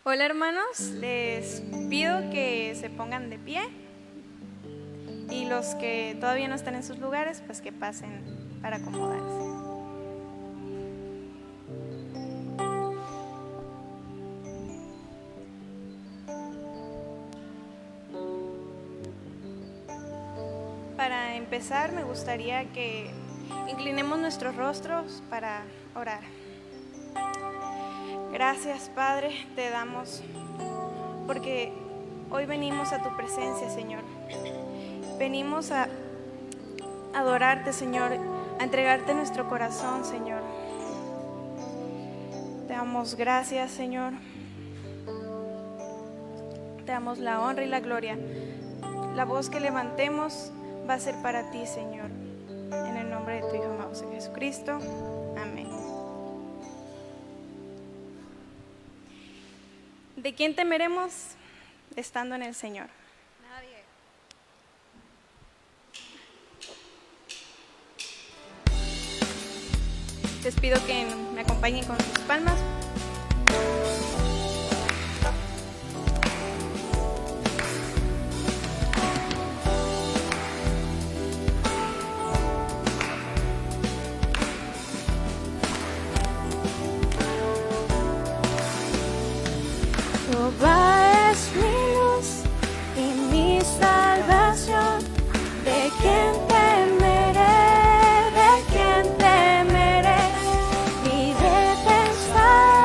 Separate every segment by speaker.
Speaker 1: Hola hermanos, les pido que se pongan de pie y los que todavía no están en sus lugares, pues que pasen para acomodarse. Para empezar, me gustaría que inclinemos nuestros rostros para orar. Gracias, Padre, te damos porque hoy venimos a tu presencia, Señor. Venimos a adorarte, Señor, a entregarte nuestro corazón, Señor. Te damos gracias, Señor. Te damos la honra y la gloria. La voz que levantemos va a ser para ti, Señor. En el nombre de tu Hijo amado Jesucristo. Amén. ¿De quién temeremos estando en el Señor?
Speaker 2: Nadie.
Speaker 1: Les pido que me acompañen con sus palmas.
Speaker 3: Jehová es mi luz y mi salvación. ¿De quién temeré? ¿De quién temeré? Mi defensor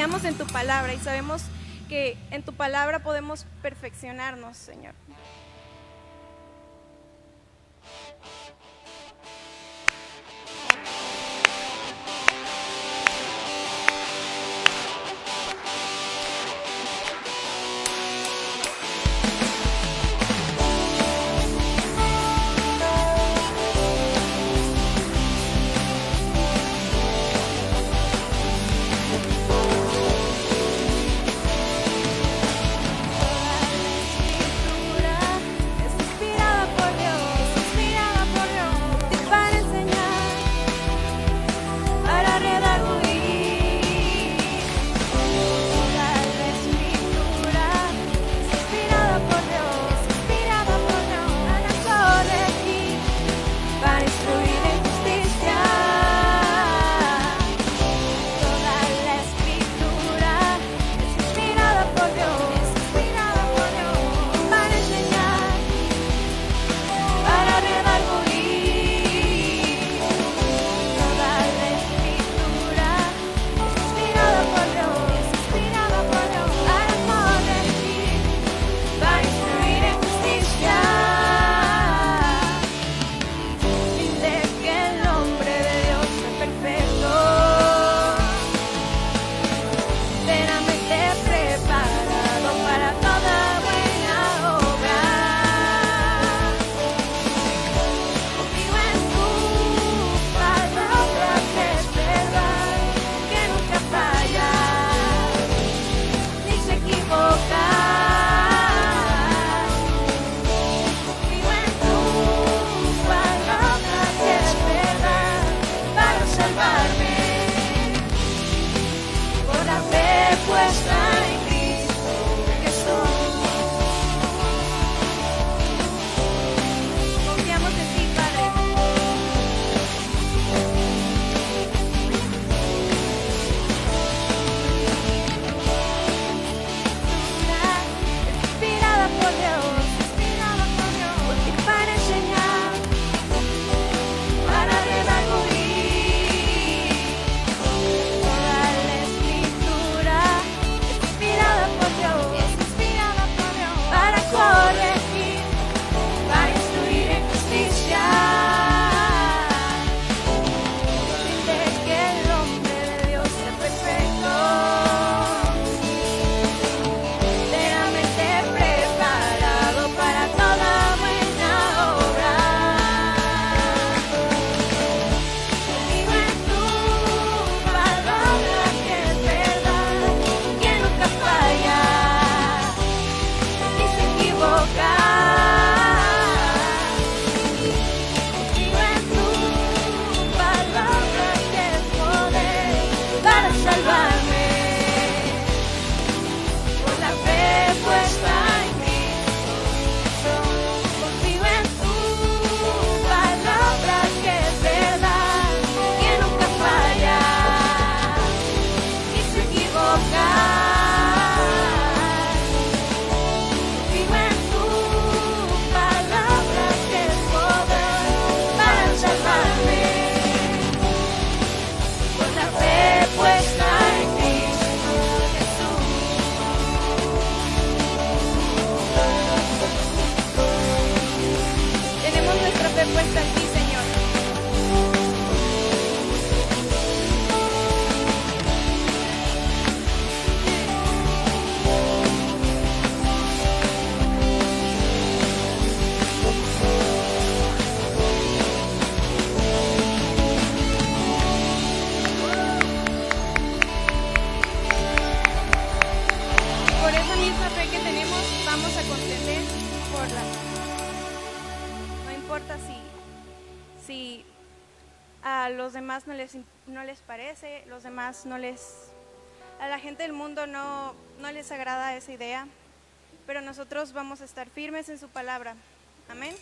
Speaker 1: confiamos en tu palabra y sabemos que en tu palabra podemos perfeccionarnos, Señor. Si a los demás no les parece, los demás a la gente del mundo no les agrada esa idea, pero nosotros vamos a estar firmes en su palabra. Amén.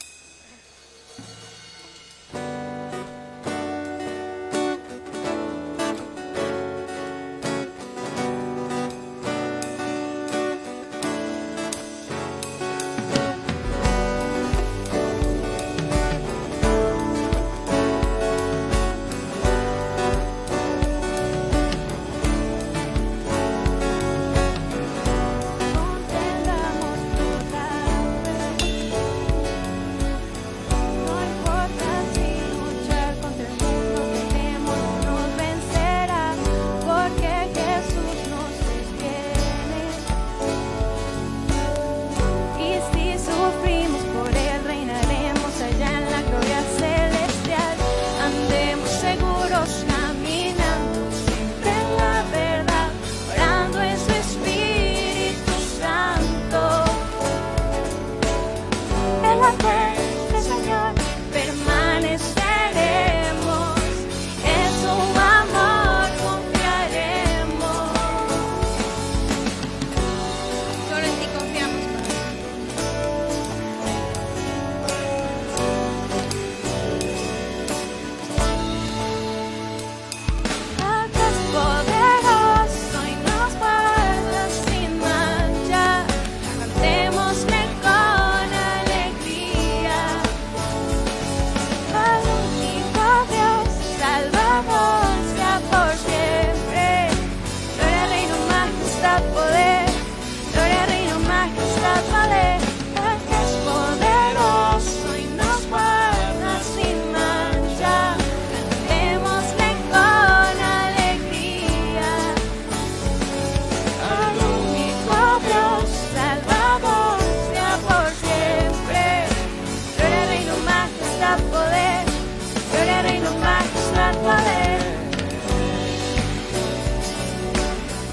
Speaker 3: majestad, poder.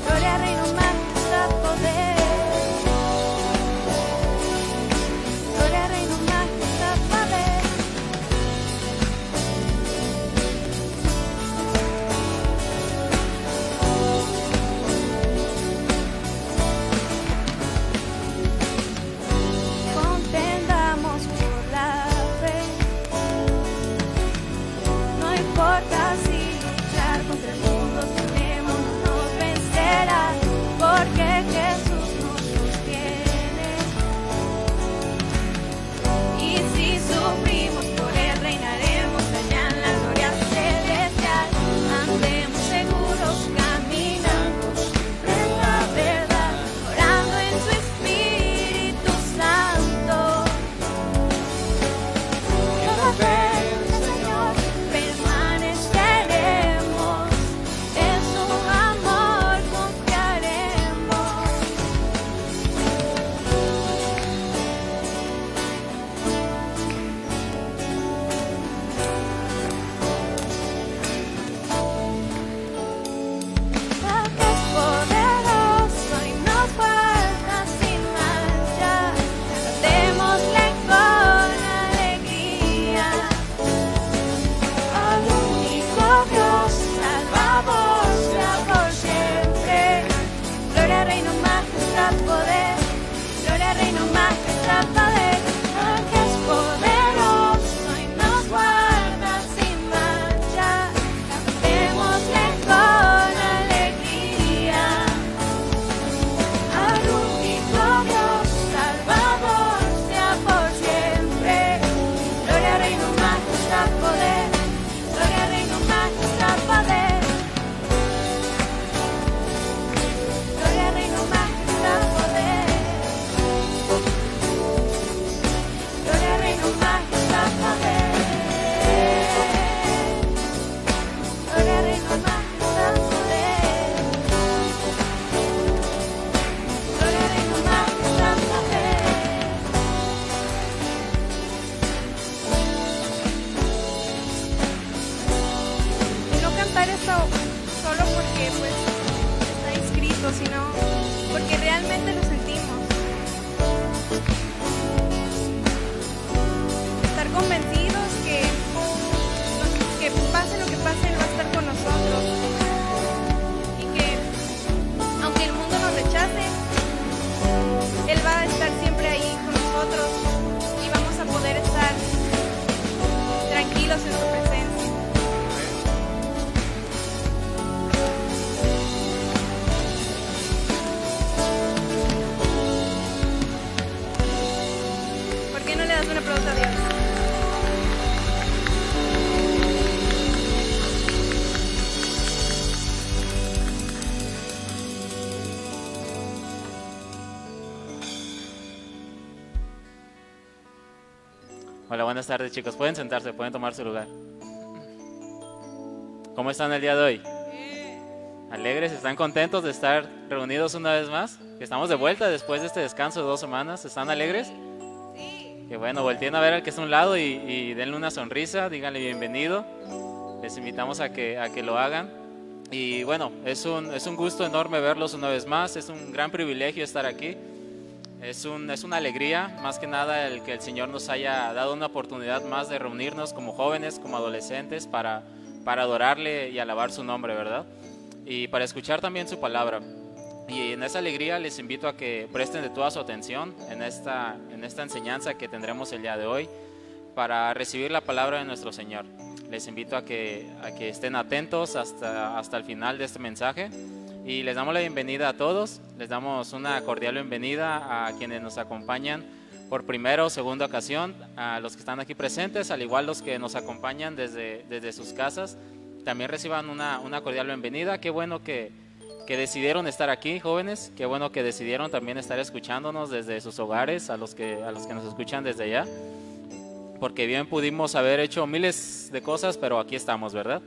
Speaker 3: Gloria, reino, majestad, poder. Gloria, reino, majestad, poder. Contendamos por la fe. No importa si luchar contra el mundo tenemos, no nos vencerá, porque Jesús nos sostiene. Y si sufrimos por Él, reinaremos allá en la gloria celestial. Andemos seguros, caminando siempre en la verdad, orando en su Espíritu Santo. En la fe del Señor permaneceremos, en su amor confiaremos. Porque es poderoso y nos guarda sin mancha. Cantémosle con alegría al único Dios, Salvador, sea por siempre. Gloria, reino, majestad, poder. Gloria, reino, majestad, poder. Porque es poderoso y nos guarda sin mancha. Cantémosle con alegría al único Dios, Salvador, sea por siempre. Gloria, reino, majestad, poder. Gloria, reino, majestad, poder. Gloria, reino, majestad, poder. Gloria, reino, majestad, poder. Gloria, reino, majestad, poder. Gloria, reino, majestad, poder. Y no cantar esto solo porque pues está escrito, sino porque realmente lo sentimos. Estar convencidos que pase lo que pase, Él va a estar con nosotros. Y que aunque el mundo nos rechace, Él va a estar siempre ahí con nosotros y vamos a poder estar tranquilos en su presencia. ¿Por qué no le das un aplauso a Dios?
Speaker 2: Hola, buenas tardes, chicos. Pueden sentarse, pueden tomar su lugar. ¿Cómo están el día de hoy? ¿Alegres? ¿Están contentos de estar reunidos una vez más? Que estamos de vuelta después de este descanso de 2 semanas. ¿Están alegres? Sí. Que bueno, volteen a ver al que está a un lado y denle una sonrisa, díganle bienvenido. Les invitamos a que lo hagan. Y bueno, es un gusto enorme verlos una vez más. Es un gran privilegio estar aquí. Es una alegría, más que nada, el que el Señor nos haya dado una oportunidad más de reunirnos como jóvenes, como adolescentes, para adorarle y alabar su nombre, ¿verdad? Y para escuchar también su palabra. Y en esa alegría les invito a que presten de toda su atención en esta enseñanza que tendremos el día de hoy para recibir la palabra de nuestro Señor. Les invito a que estén atentos hasta el final de este mensaje. Y les damos la bienvenida a todos, les damos una cordial bienvenida a quienes nos acompañan por primera o segunda ocasión, a los que están aquí presentes, al igual los que nos acompañan desde sus casas, también reciban una cordial bienvenida. Qué bueno que decidieron estar aquí, jóvenes, qué bueno que decidieron también estar escuchándonos desde sus hogares, a los que nos escuchan desde allá, porque bien pudimos haber hecho miles de cosas, pero aquí estamos, ¿verdad?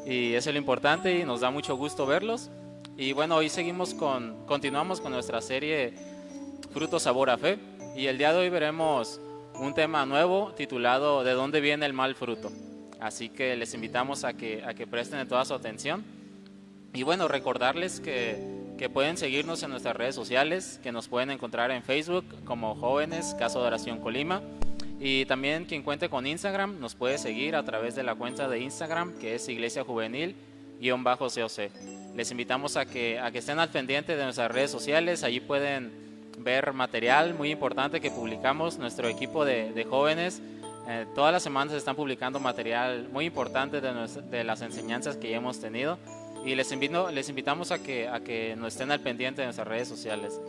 Speaker 2: Y eso es lo importante y nos da mucho gusto verlos. Y bueno, hoy continuamos con nuestra serie Fruto, Sabor a Fe, y el día de hoy veremos un tema nuevo titulado ¿De dónde viene el mal fruto? Así que les invitamos a que presten toda su atención. Y bueno, recordarles que pueden seguirnos en nuestras redes sociales, que nos pueden encontrar en Facebook como Jóvenes Casa de Oración Colima. Y también quien cuente con Instagram nos puede seguir a través de la cuenta de Instagram, que es Iglesia Juvenil-COC. Les invitamos a que estén al pendiente de nuestras redes sociales. Allí pueden ver material muy importante que publicamos. Nuestro equipo de jóvenes todas las semanas están publicando material muy importante de las enseñanzas que ya hemos tenido. Y les invitamos a que nos estén al pendiente de nuestras redes sociales.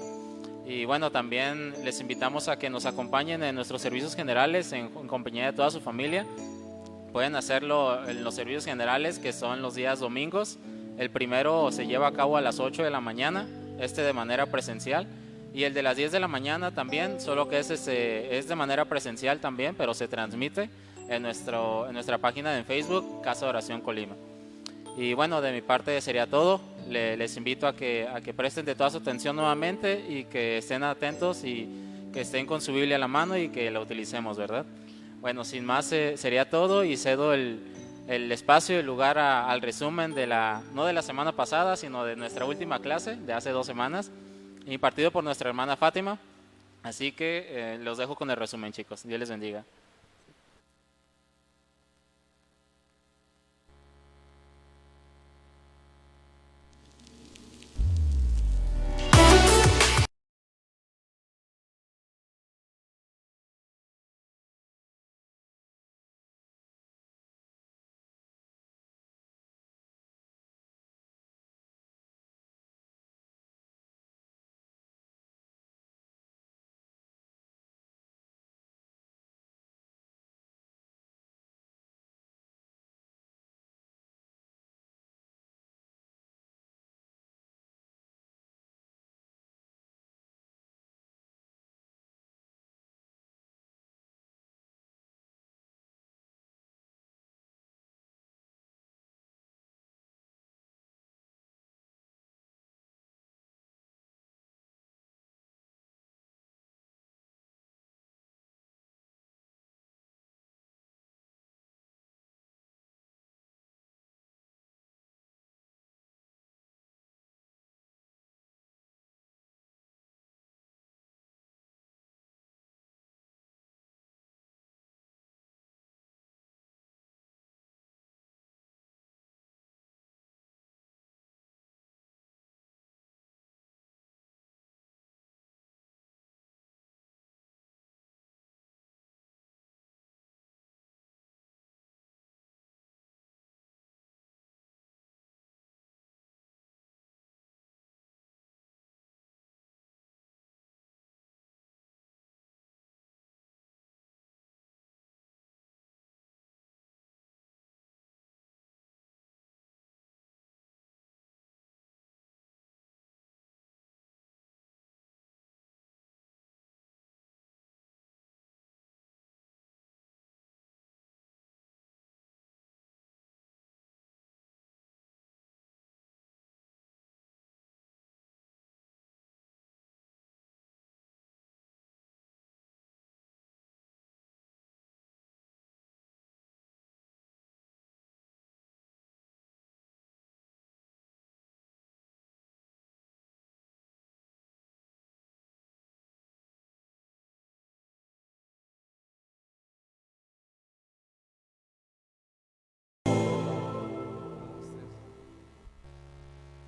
Speaker 2: Y bueno, también les invitamos a que nos acompañen en nuestros servicios generales en compañía de toda su familia. Pueden hacerlo en los servicios generales, que son los días domingos. El primero se lleva a cabo a las 8 de la mañana, de manera presencial. Y el de las 10 de la mañana también, solo que es de manera presencial también, pero se transmite en nuestra página de Facebook, Casa de Oración Colima. Y bueno, de mi parte sería todo. Les invito a que presten de toda su atención nuevamente y que estén atentos y que estén con su Biblia a la mano y que la utilicemos, ¿verdad? Bueno, sin más sería todo y cedo el espacio y el lugar al resumen no de la semana pasada, sino de nuestra última clase de hace 2 semanas, impartido por nuestra hermana Fátima. Así que los dejo con el resumen, chicos. Dios les bendiga.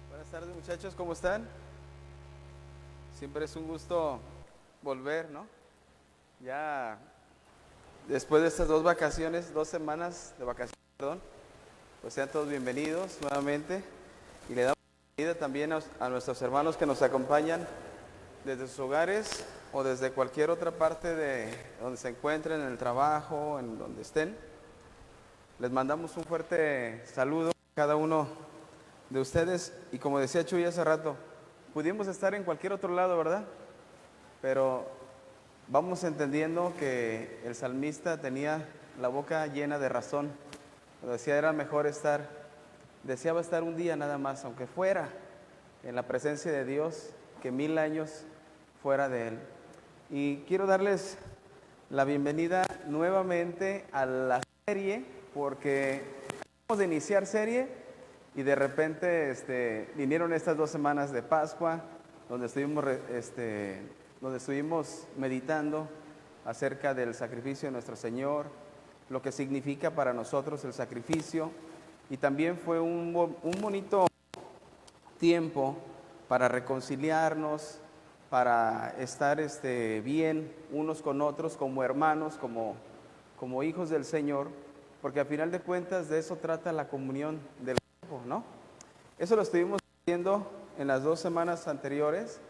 Speaker 4: Buenas tardes, muchachos, ¿cómo están? Siempre es un gusto volver, ¿no? Ya después de estas 2 semanas de vacaciones, perdón, pues sean todos bienvenidos nuevamente y le damos bienvenida también a nuestros hermanos que nos acompañan desde sus hogares o desde cualquier otra parte de donde se encuentren, en el trabajo, en donde estén. Les mandamos un fuerte saludo a cada uno de ustedes y como decía Chuy hace rato, pudimos estar en cualquier otro lado, ¿verdad? Pero vamos entendiendo que el salmista tenía la boca llena de razón. Decía, era mejor deseaba estar un día nada más, aunque fuera en la presencia de Dios, que 1000 años fuera de Él. Y quiero darles la bienvenida nuevamente a la serie porque acabamos de iniciar serie y de repente vinieron estas 2 semanas de Pascua, donde estuvimos meditando acerca del sacrificio de nuestro Señor, lo que significa para nosotros el sacrificio, y también fue un bonito tiempo para reconciliarnos, para estar bien unos con otros, como hermanos, como hijos del Señor, porque al final de cuentas de eso trata la comunión del cuerpo, ¿no? Eso lo estuvimos haciendo en las 2 semanas anteriores,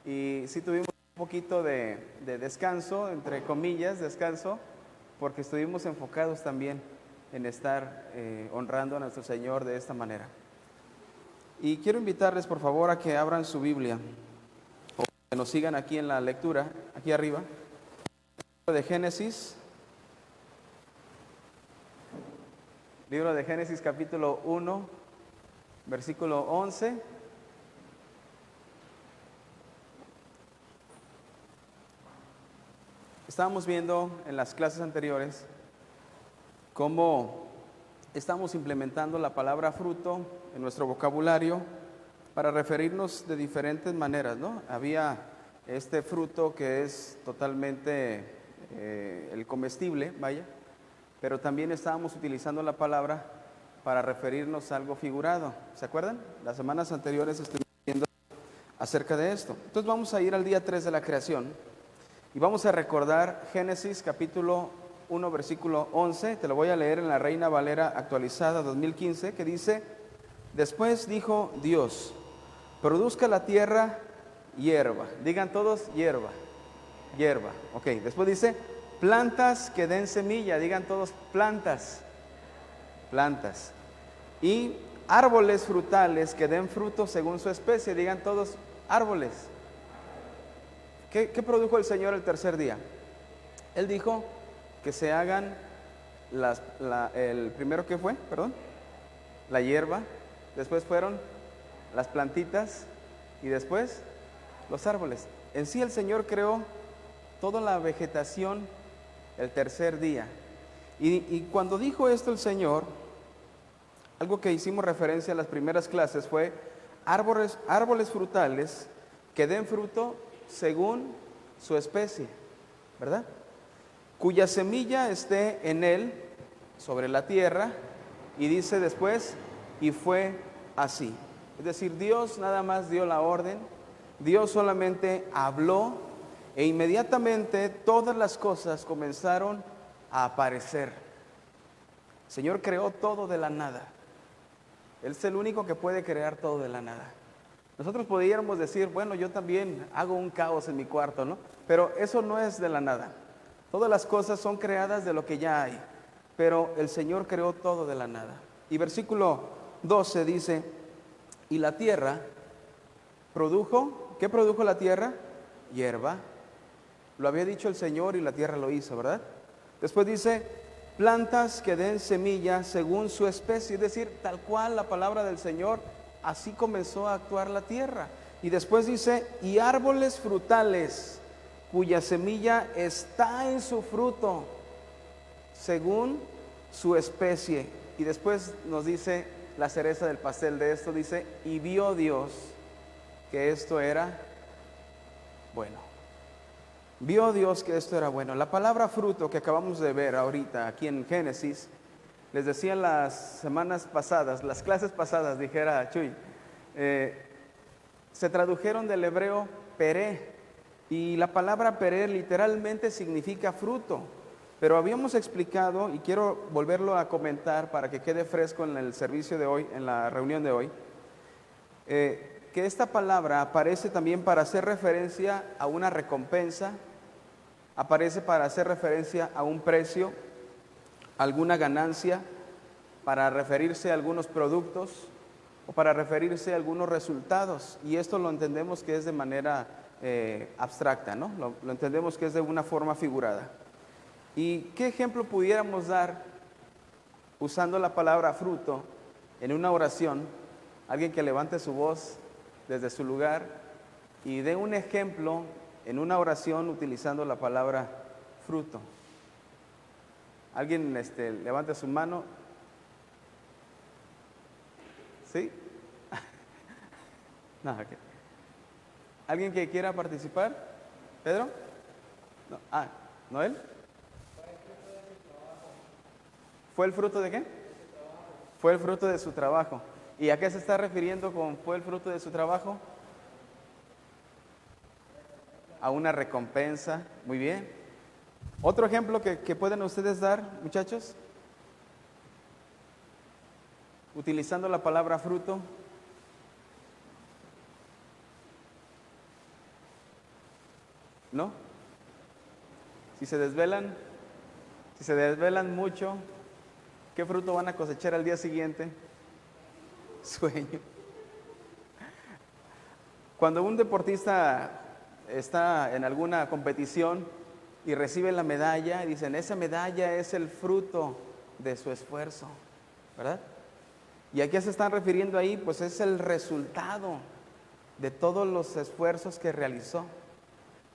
Speaker 4: y sí tuvimos un poquito de descanso, entre comillas, descanso, porque estuvimos enfocados también en estar honrando a nuestro Señor de esta manera. Y quiero invitarles por favor a que abran su Biblia o que nos sigan aquí en la lectura, aquí arriba, libro de Génesis capítulo 1, versículo 11. Estábamos viendo en las clases anteriores cómo estamos implementando la palabra fruto en nuestro vocabulario para referirnos de diferentes maneras, ¿no? Había este fruto que es totalmente el comestible, vaya, pero también estábamos utilizando la palabra para referirnos a algo figurado. ¿Se acuerdan? Las semanas anteriores estuvimos viendo acerca de esto. Entonces vamos a ir al día 3 de la creación y vamos a recordar Génesis capítulo 1, versículo 11, te lo voy a leer en la Reina Valera actualizada 2015, que dice: después dijo Dios, produzca la tierra hierba. Digan todos hierba, hierba. Ok, después dice plantas que den semilla. Digan todos plantas, plantas. Y árboles frutales que den fruto según su especie. Digan todos árboles. ¿Qué produjo el Señor el tercer día? Él dijo que se hagan el primero que fue, perdón, la hierba, después fueron las plantitas y después los árboles. En sí el Señor creó toda la vegetación el tercer día. Y cuando dijo esto el Señor, algo que hicimos referencia en las primeras clases fue árboles frutales que den fruto según su especie, ¿verdad? Cuya semilla esté en él, sobre la tierra, y dice después, y fue así. Es decir, Dios nada más dio la orden, Dios solamente habló, e inmediatamente todas las cosas comenzaron a aparecer. El Señor creó todo de la nada. Él es el único que puede crear todo de la nada. Nosotros podríamos decir, bueno, yo también hago un caos en mi cuarto, ¿no? Pero eso no es de la nada. Todas las cosas son creadas de lo que ya hay, pero el Señor creó todo de la nada. Y versículo 12 dice, y la tierra produjo, ¿qué produjo la tierra? Hierba. Lo había dicho el Señor y la tierra lo hizo, ¿verdad? Después dice, plantas que den semilla según su especie, es decir, tal cual la palabra del Señor, así comenzó a actuar la tierra. Y después dice, y árboles frutales, cuya semilla está en su fruto, según su especie. Y después nos dice la cereza del pastel de esto, dice, y vio Dios que esto era bueno. Vio Dios que esto era bueno. La palabra fruto que acabamos de ver ahorita aquí en Génesis, les decía en las semanas pasadas, las clases pasadas, dijera Chuy, se tradujeron del hebreo peré, y la palabra peré literalmente significa fruto. Pero habíamos explicado, y quiero volverlo a comentar para que quede fresco en el servicio de hoy, en la reunión de hoy, que esta palabra aparece también para hacer referencia a una recompensa, aparece para hacer referencia a un precio, alguna ganancia, para referirse a algunos productos o para referirse a algunos resultados. Y esto lo entendemos que es de manera abstracta, ¿no? Lo entendemos que es de una forma figurada. ¿Y qué ejemplo pudiéramos dar usando la palabra fruto en una oración? Alguien que levante su voz desde su lugar y dé un ejemplo en una oración utilizando la palabra fruto. ¿Alguien levante su mano? ¿Sí? No, ok. ¿Alguien que quiera participar? ¿Pedro? No. Ah, ¿Noel? ¿Fue el fruto de qué? Fue el fruto de su trabajo. ¿Y a qué se está refiriendo con fue el fruto de su trabajo? A una recompensa. Muy bien. ¿Otro ejemplo que pueden ustedes dar, muchachos? Utilizando la palabra fruto. ¿No? Si se desvelan mucho, ¿qué fruto van a cosechar al día siguiente? Sueño. Cuando un deportista está en alguna competición y recibe la medalla, dicen, esa medalla es el fruto de su esfuerzo, ¿verdad? ¿Y a qué se están refiriendo ahí? Pues es el resultado de todos los esfuerzos que realizó.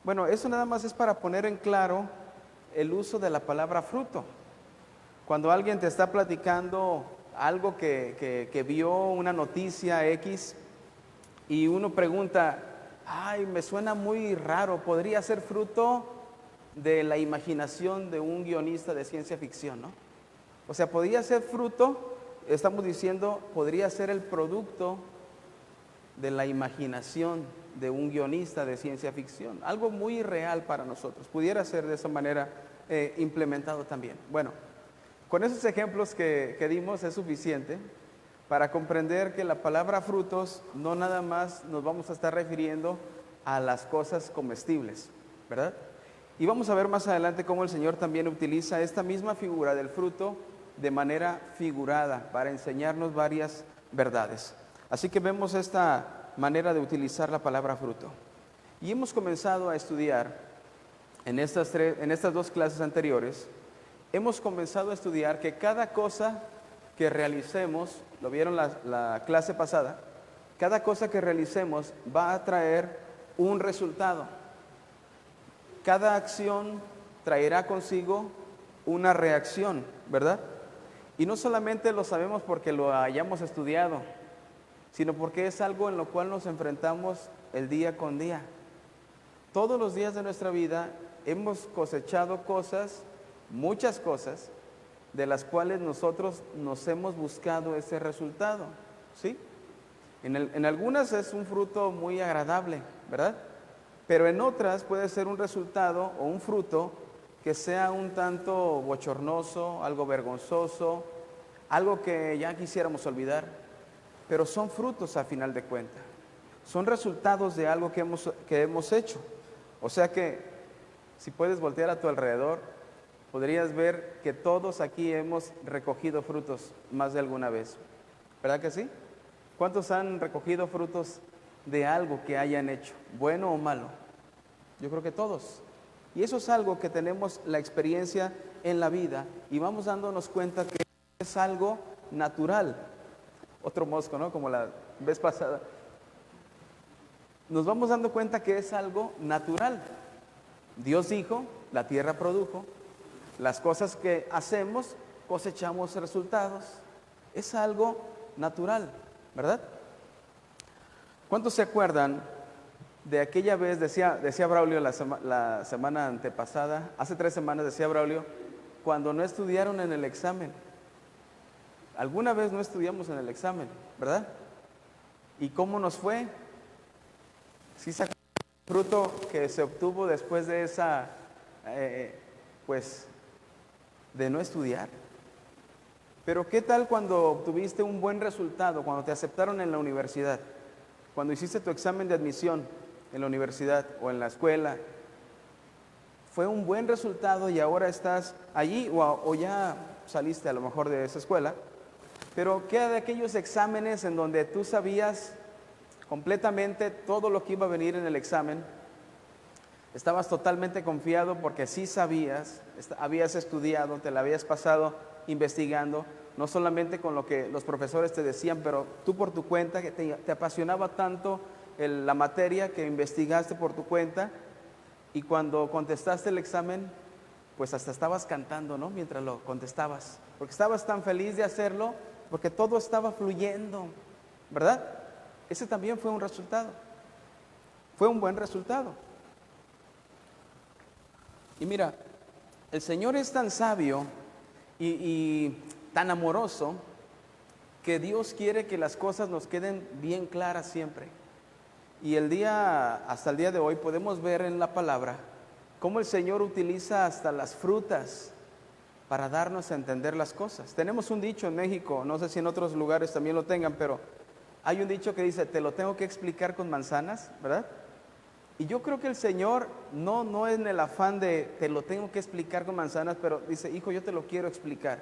Speaker 4: Bueno, eso nada más es para poner en claro el uso de la palabra fruto. Cuando alguien te está platicando algo que vio, una noticia X, y uno pregunta, ay, me suena muy raro, ¿podría ser fruto de la imaginación de un guionista de ciencia ficción, no? O sea, podría ser fruto, estamos diciendo, podría ser el producto de la imaginación de un guionista de ciencia ficción, algo muy real para nosotros, pudiera ser de esa manera implementado también. Bueno, con esos ejemplos que dimos es suficiente para comprender que la palabra frutos no nada más nos vamos a estar refiriendo a las cosas comestibles, ¿verdad? Y vamos a ver más adelante cómo el Señor también utiliza esta misma figura del fruto de manera figurada para enseñarnos varias verdades. Así que vemos esta manera de utilizar la palabra fruto. Y hemos comenzado a estudiar en estas dos clases anteriores, hemos comenzado a estudiar que cada cosa que realicemos, lo vieron la clase pasada, cada cosa que realicemos va a traer un resultado. Cada acción traerá consigo una reacción, ¿verdad? Y no solamente lo sabemos porque lo hayamos estudiado, sino porque es algo en lo cual nos enfrentamos el día con día. Todos los días de nuestra vida hemos cosechado cosas, muchas cosas, de las cuales nosotros nos hemos buscado ese resultado, ¿sí? En algunas es un fruto muy agradable, ¿verdad? Pero en otras puede ser un resultado o un fruto que sea un tanto bochornoso, algo vergonzoso, algo que ya quisiéramos olvidar, pero son frutos a final de cuentas, son resultados de algo que hemos hecho. O sea que si puedes voltear a tu alrededor, podrías ver que todos aquí hemos recogido frutos más de alguna vez, ¿verdad que sí? ¿Cuántos han recogido frutos de algo que hayan hecho, bueno o malo? Yo creo que todos. Y eso es algo que tenemos la experiencia en la vida y vamos dándonos cuenta que es algo natural. Otro mosco, ¿no? Como la vez pasada. Nos vamos dando cuenta que es algo natural. Dios dijo, la tierra produjo, las cosas que hacemos cosechamos resultados. Es algo natural, ¿verdad? ¿Cuántos se acuerdan de aquella vez, decía Braulio la semana antepasada, hace 3 semanas decía Braulio, cuando no estudiaron en el examen? Alguna vez no estudiamos en el examen, ¿verdad? ¿Y cómo nos fue? ¿Sí se acuerdan del fruto que se obtuvo después de esa, de no estudiar? Pero ¿qué tal cuando obtuviste un buen resultado, cuando te aceptaron en la universidad? Cuando hiciste tu examen de admisión en la universidad o en la escuela, fue un buen resultado y ahora estás allí o ya saliste a lo mejor de esa escuela, pero ¿qué de aquellos exámenes en donde tú sabías completamente todo lo que iba a venir en el examen? Estabas totalmente confiado porque sí sabías, habías estudiado, te la habías pasado investigando, no solamente con lo que los profesores te decían, pero tú por tu cuenta, que te apasionaba tanto la materia que investigaste por tu cuenta, y cuando contestaste el examen, pues hasta estabas cantando, ¿no? Mientras lo contestabas, porque estabas tan feliz de hacerlo, porque todo estaba fluyendo, ¿verdad? Ese también fue un resultado, fue un buen resultado. Y mira, el Señor es tan sabio y tan amoroso que Dios quiere que las cosas nos queden bien claras siempre. Y hasta el día de hoy podemos ver en la palabra cómo el Señor utiliza hasta las frutas para darnos a entender las cosas. Tenemos un dicho en México, no sé si en otros lugares también lo tengan, pero hay un dicho que dice, te lo tengo que explicar con manzanas, ¿verdad? Y yo creo que el Señor no es en el afán de te lo tengo que explicar con manzanas, pero dice, hijo, yo te lo quiero explicar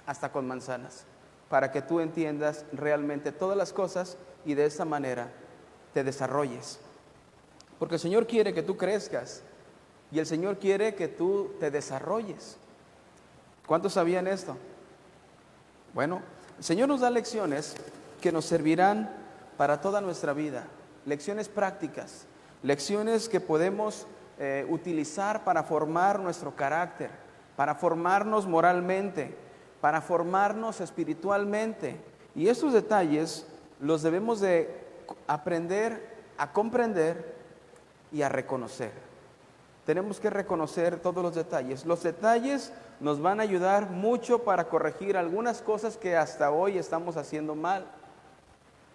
Speaker 4: hasta con manzanas, para que tú entiendas realmente todas las cosas y de esa manera te desarrolles. Porque el Señor quiere que tú crezcas y el Señor quiere que tú te desarrolles. ¿Cuántos sabían esto? Bueno, el Señor nos da lecciones que nos servirán para toda nuestra vida, lecciones prácticas, lecciones que podemos utilizar para formar nuestro carácter, para formarnos moralmente, para formarnos espiritualmente. Y estos detalles los debemos de aprender a comprender y a reconocer. Tenemos que reconocer todos los detalles. Los detalles nos van a ayudar mucho para corregir algunas cosas que hasta hoy estamos haciendo mal.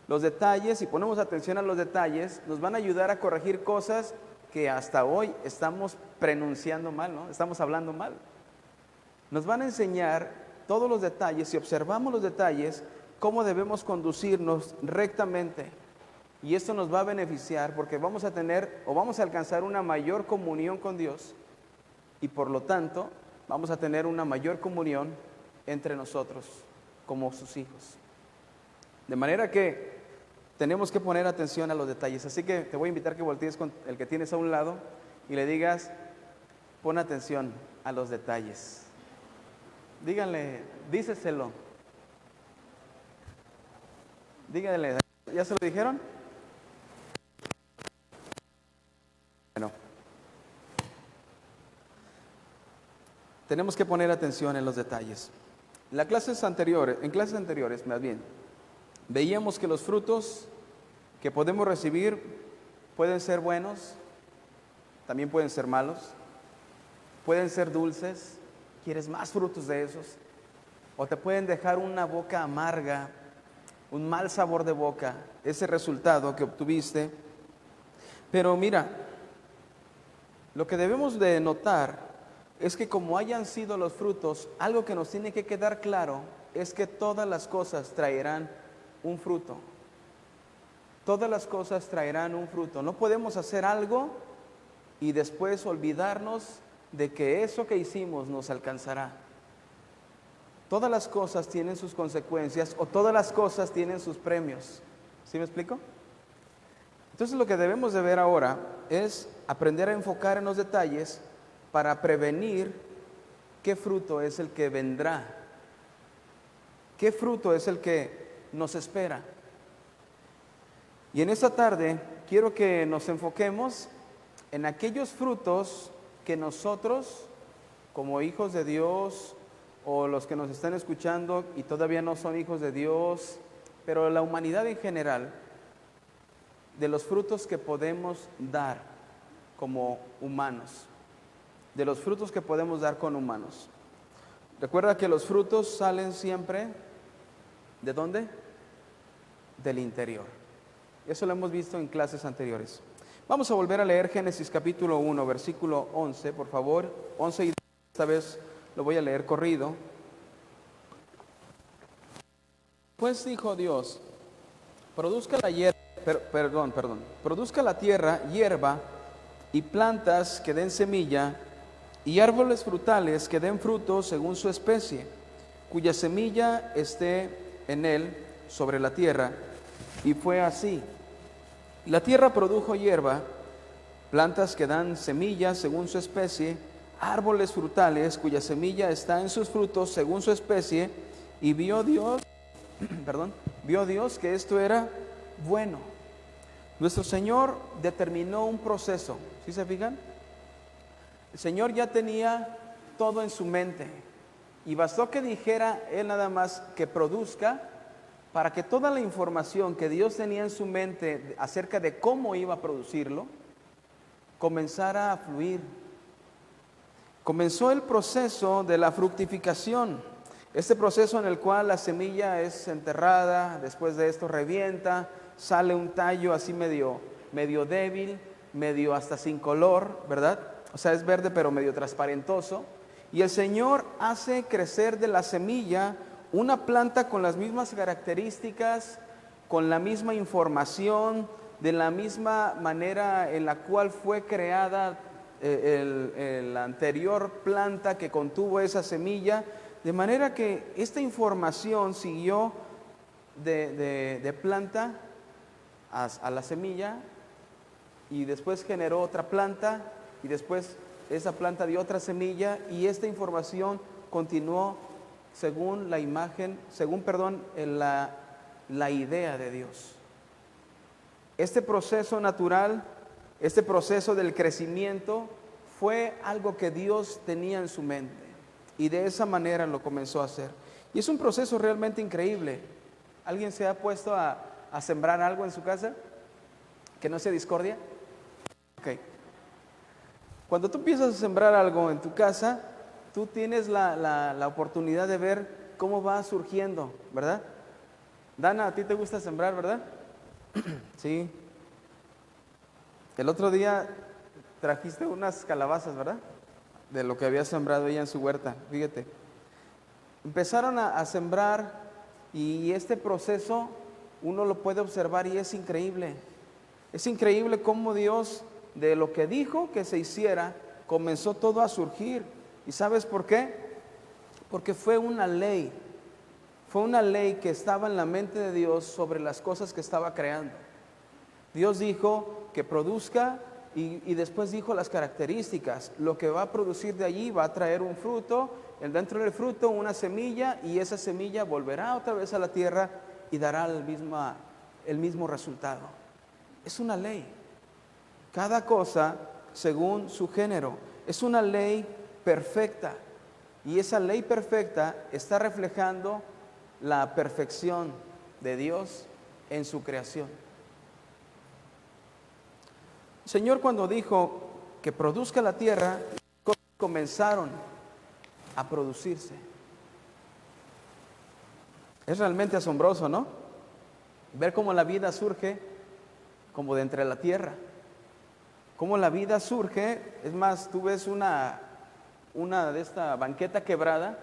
Speaker 4: Los detalles, si ponemos atención a los detalles, nos van a ayudar a corregir cosas que hasta hoy estamos pronunciando mal, ¿no? Estamos hablando mal. Nos van a enseñar todos los detalles, si observamos los detalles, cómo debemos conducirnos rectamente. Y esto nos va a beneficiar porque vamos a tener o vamos a alcanzar una mayor comunión con Dios y por lo tanto vamos a tener una mayor comunión entre nosotros como sus hijos. De manera que tenemos que poner atención a los detalles. Así que te voy a invitar que voltees con el que tienes a un lado y le digas, pon atención a los detalles. Díganle, díceselo. Díganle, ¿ya se lo dijeron? Bueno, tenemos que poner atención en los detalles. En clases anteriores, más bien, veíamos que los frutos que podemos recibir pueden ser buenos, también pueden ser malos, pueden ser dulces, quieres más frutos de esos, o te pueden dejar una boca amarga, un mal sabor de boca, ese resultado que obtuviste. Pero mira, lo que debemos de notar es que como hayan sido los frutos, algo que nos tiene que quedar claro es que todas las cosas traerán un fruto. Todas las cosas traerán un fruto. No podemos hacer algo y después olvidarnos de que eso que hicimos nos alcanzará. Todas las cosas tienen sus consecuencias o todas las cosas tienen sus premios. ¿Sí me explico? Entonces lo que debemos de ver ahora es aprender a enfocar en los detalles para prevenir qué fruto es el que vendrá, qué fruto es el que nos espera. Y en esta tarde quiero que nos enfoquemos en aquellos frutos que nosotros, como hijos de Dios, o los que nos están escuchando y todavía no son hijos de Dios, pero la humanidad en general, de los frutos que podemos dar como humanos, de los frutos que podemos dar con humanos. Recuerda que los frutos salen siempre, ¿de dónde? Del interior. Eso lo hemos visto en clases anteriores. Vamos a volver a leer Génesis capítulo 1, versículo 11, por favor. 11 y esta vez lo voy a leer corrido. Pues dijo Dios, produzca la tierra hierba y plantas que den semilla y árboles frutales que den fruto según su especie, cuya semilla esté en él sobre la tierra. Y fue así. La tierra produjo hierba, plantas que dan semillas según su especie, árboles frutales cuya semilla está en sus frutos según su especie, y vio Dios que esto era bueno. Nuestro Señor determinó un proceso, ¿sí se fijan? El Señor ya tenía todo en su mente. Y bastó que dijera él nada más que produzca, para que toda la información que Dios tenía en su mente acerca de cómo iba a producirlo, comenzara a fluir. Comenzó el proceso de la fructificación, este proceso en el cual la semilla es enterrada, después de esto revienta, sale un tallo así medio débil, medio hasta sin color, ¿verdad? O sea, es verde pero medio transparentoso. Y el Señor hace crecer de la semilla una planta con las mismas características, con la misma información, de la misma manera en la cual fue creada la anterior planta que contuvo esa semilla, de manera que esta información siguió de planta a la semilla, y después generó otra planta, y después esa planta dio otra semilla, y esta información continuó según la imagen, la idea de Dios. Este proceso natural, este proceso del crecimiento, fue algo que Dios tenía en su mente, y de esa manera lo comenzó a hacer. Y es un proceso realmente increíble. ¿Alguien se ha puesto a sembrar algo en su casa que no sea discordia? Ok. Cuando tú empiezas a sembrar algo en tu casa, tú tienes la oportunidad de ver cómo va surgiendo, ¿verdad? Dana, a ti te gusta sembrar, ¿verdad? Sí. El otro día trajiste unas calabazas, ¿verdad? De lo que había sembrado ella en su huerta, fíjate. Empezaron a sembrar, y este proceso uno lo puede observar y es increíble. Es increíble cómo Dios, de lo que dijo que se hiciera, comenzó todo a surgir. ¿Y sabes por qué? Porque fue una ley que estaba en la mente de Dios sobre las cosas que estaba creando. Dios dijo que produzca, y después dijo las características. Lo que va a producir de allí va a traer un fruto, dentro del fruto una semilla, y esa semilla volverá otra vez a la tierra y dará el mismo resultado. Es una ley. Cada cosa según su género. Es una ley perfecta, y esa ley perfecta está reflejando la perfección de Dios en su creación. El Señor, cuando dijo que produzca la tierra, comenzaron a producirse. Es realmente asombroso, ¿no? Ver cómo la vida surge como de entre la tierra. Cómo la vida surge. Es más, tú ves una de esta banqueta quebrada,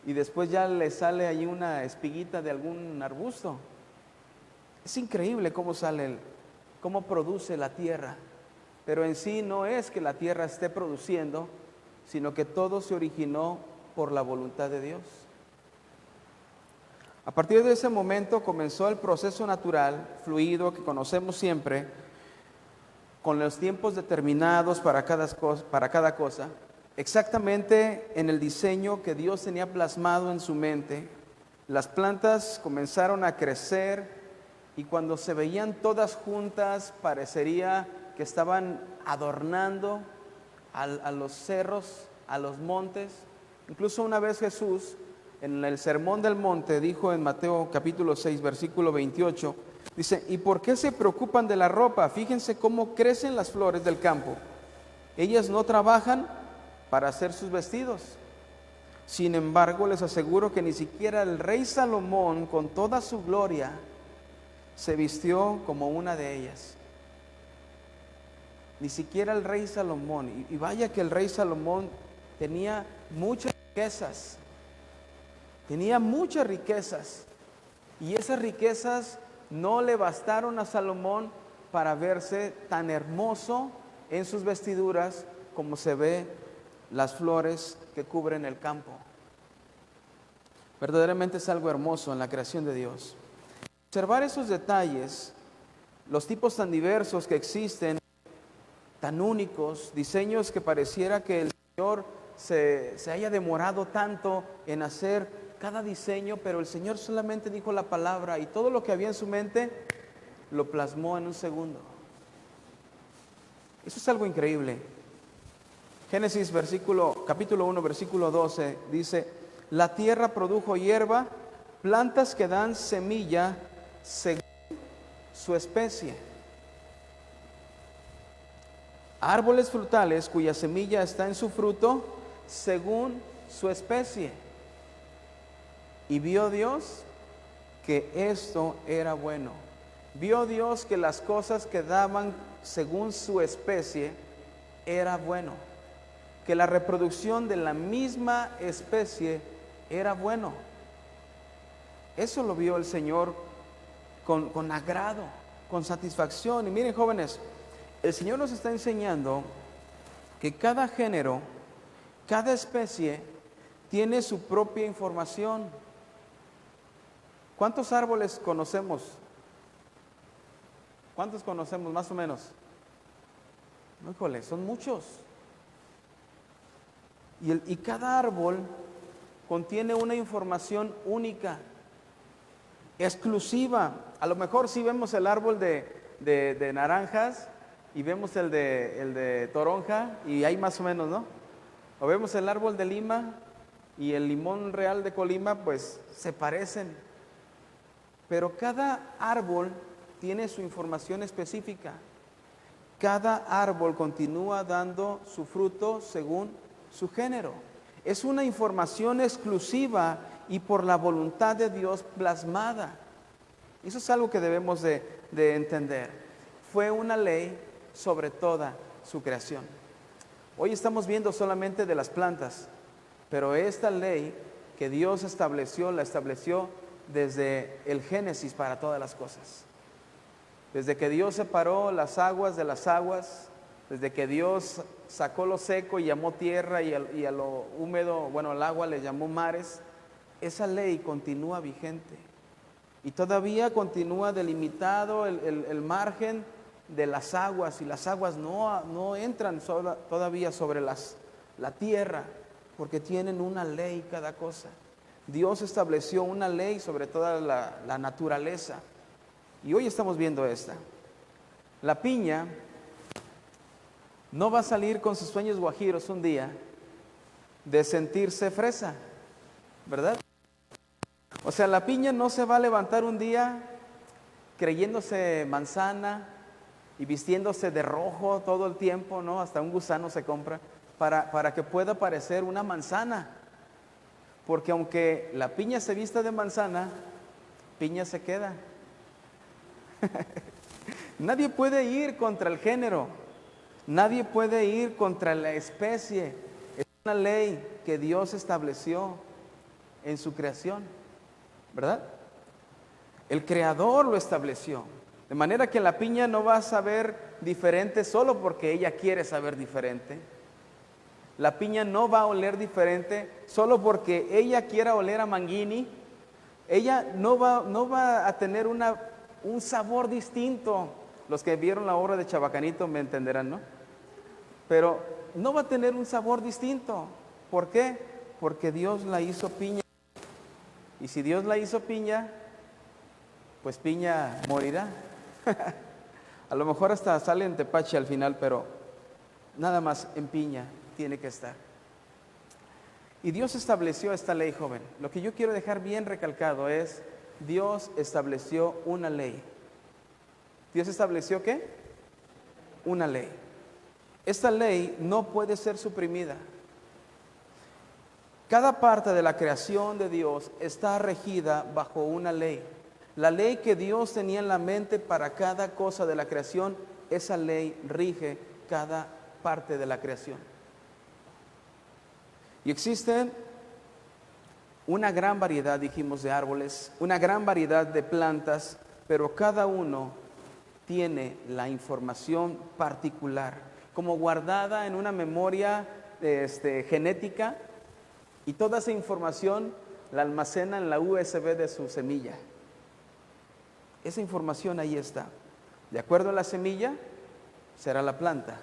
Speaker 4: y después ya le sale ahí una espiguita de algún arbusto. Es increíble cómo produce la tierra. Pero en sí no es que la tierra esté produciendo, sino que todo se originó por la voluntad de Dios. A partir de ese momento comenzó el proceso natural, fluido, que conocemos siempre, con los tiempos determinados para cada cosa, exactamente en el diseño que Dios tenía plasmado en su mente. Las plantas comenzaron a crecer, y cuando se veían todas juntas, parecería que estaban adornando a los cerros, a los montes. Incluso una vez Jesús, en el Sermón del Monte, dijo en Mateo capítulo 6, versículo 28, dice: ¿y por qué se preocupan de la ropa? Fíjense cómo crecen las flores del campo. Ellas no trabajan para hacer sus vestidos. Sin embargo, les aseguro que ni siquiera el rey Salomón, con toda su gloria, se vistió como una de ellas. Ni siquiera el rey Salomón. Y vaya que el rey Salomón tenía muchas riquezas. Tenía muchas riquezas. Y esas riquezas no le bastaron a Salomón para verse tan hermoso en sus vestiduras como se ve las flores que cubren el campo. Verdaderamente es algo hermoso en la creación de Dios. Observar esos detalles, los tipos tan diversos que existen, tan únicos, diseños que pareciera que el Señor se haya demorado tanto en hacer cada diseño, pero el Señor solamente dijo la palabra, y todo lo que había en su mente lo plasmó en un segundo. Eso es algo increíble. Génesis capítulo 1, versículo 12, dice, la tierra produjo hierba, plantas que dan semilla según su especie. Árboles frutales cuya semilla está en su fruto según su especie. Y vio Dios que esto era bueno. Vio Dios que las cosas que daban según su especie era bueno. Que la reproducción de la misma especie era bueno. Eso lo vio el Señor con agrado, con satisfacción. Y miren, jóvenes, el Señor nos está enseñando que cada género, cada especie tiene su propia información. ¿Cuántos árboles conocemos? ¿Cuántos conocemos más o menos? Híjole, son muchos. Y cada árbol contiene una información única, exclusiva. A lo mejor sí vemos el árbol de naranjas y vemos el de toronja y ahí más o menos, ¿no? O vemos el árbol de Lima y el limón real de Colima, pues se parecen. Pero cada árbol tiene su información específica. Cada árbol continúa dando su fruto según su género. Es una información exclusiva y por la voluntad de Dios plasmada. Eso es algo que debemos de entender. Fue una ley sobre toda su creación. Hoy estamos viendo solamente de las plantas, pero esta ley que Dios estableció, la estableció desde el Génesis para todas las cosas. Desde que Dios separó las aguas de las aguas, desde que Dios sacó lo seco y llamó tierra y a lo húmedo, bueno, al agua le llamó mares, esa ley continúa vigente. Y todavía continúa delimitado el margen de las aguas, y las aguas no entran todavía sobre la tierra, porque tienen una ley cada cosa. Dios estableció una ley sobre toda la naturaleza. Y hoy estamos viendo esta. La piña no va a salir con sus sueños guajiros un día de sentirse fresa, ¿verdad? O sea, la piña no se va a levantar un día creyéndose manzana y vistiéndose de rojo todo el tiempo, ¿no? Hasta un gusano se compra para que pueda parecer una manzana. Porque aunque la piña se vista de manzana, piña se queda. Nadie puede ir contra el género, nadie puede ir contra la especie. Es una ley que Dios estableció en su creación, ¿verdad? El Creador lo estableció, de manera que la piña no va a saber diferente solo porque ella quiere saber diferente. La piña no va a oler diferente solo porque ella quiera oler a manguini. Ella no va a tener un sabor distinto. Los que vieron la obra de Chabacanito me entenderán, ¿no? Pero no va a tener un sabor distinto. ¿Por qué? Porque Dios la hizo piña. Y si Dios la hizo piña, pues piña morirá. A lo mejor hasta sale en tepache al final, pero nada más en piña tiene que estar. Y Dios estableció esta ley, joven. Lo que yo quiero dejar bien recalcado es, Dios estableció una ley. ¿Dios estableció qué? Una ley. Esta ley no puede ser suprimida. Cada parte de la creación de Dios está regida bajo una ley. La ley que Dios tenía en la mente para cada cosa de la creación, esa ley rige cada parte de la creación. Y existen una gran variedad, dijimos, de árboles, una gran variedad de plantas, pero cada uno tiene la información particular, como guardada en una memoria genética, y toda esa información la almacena en la USB de su semilla. Esa información ahí está. De acuerdo a la semilla, será la planta.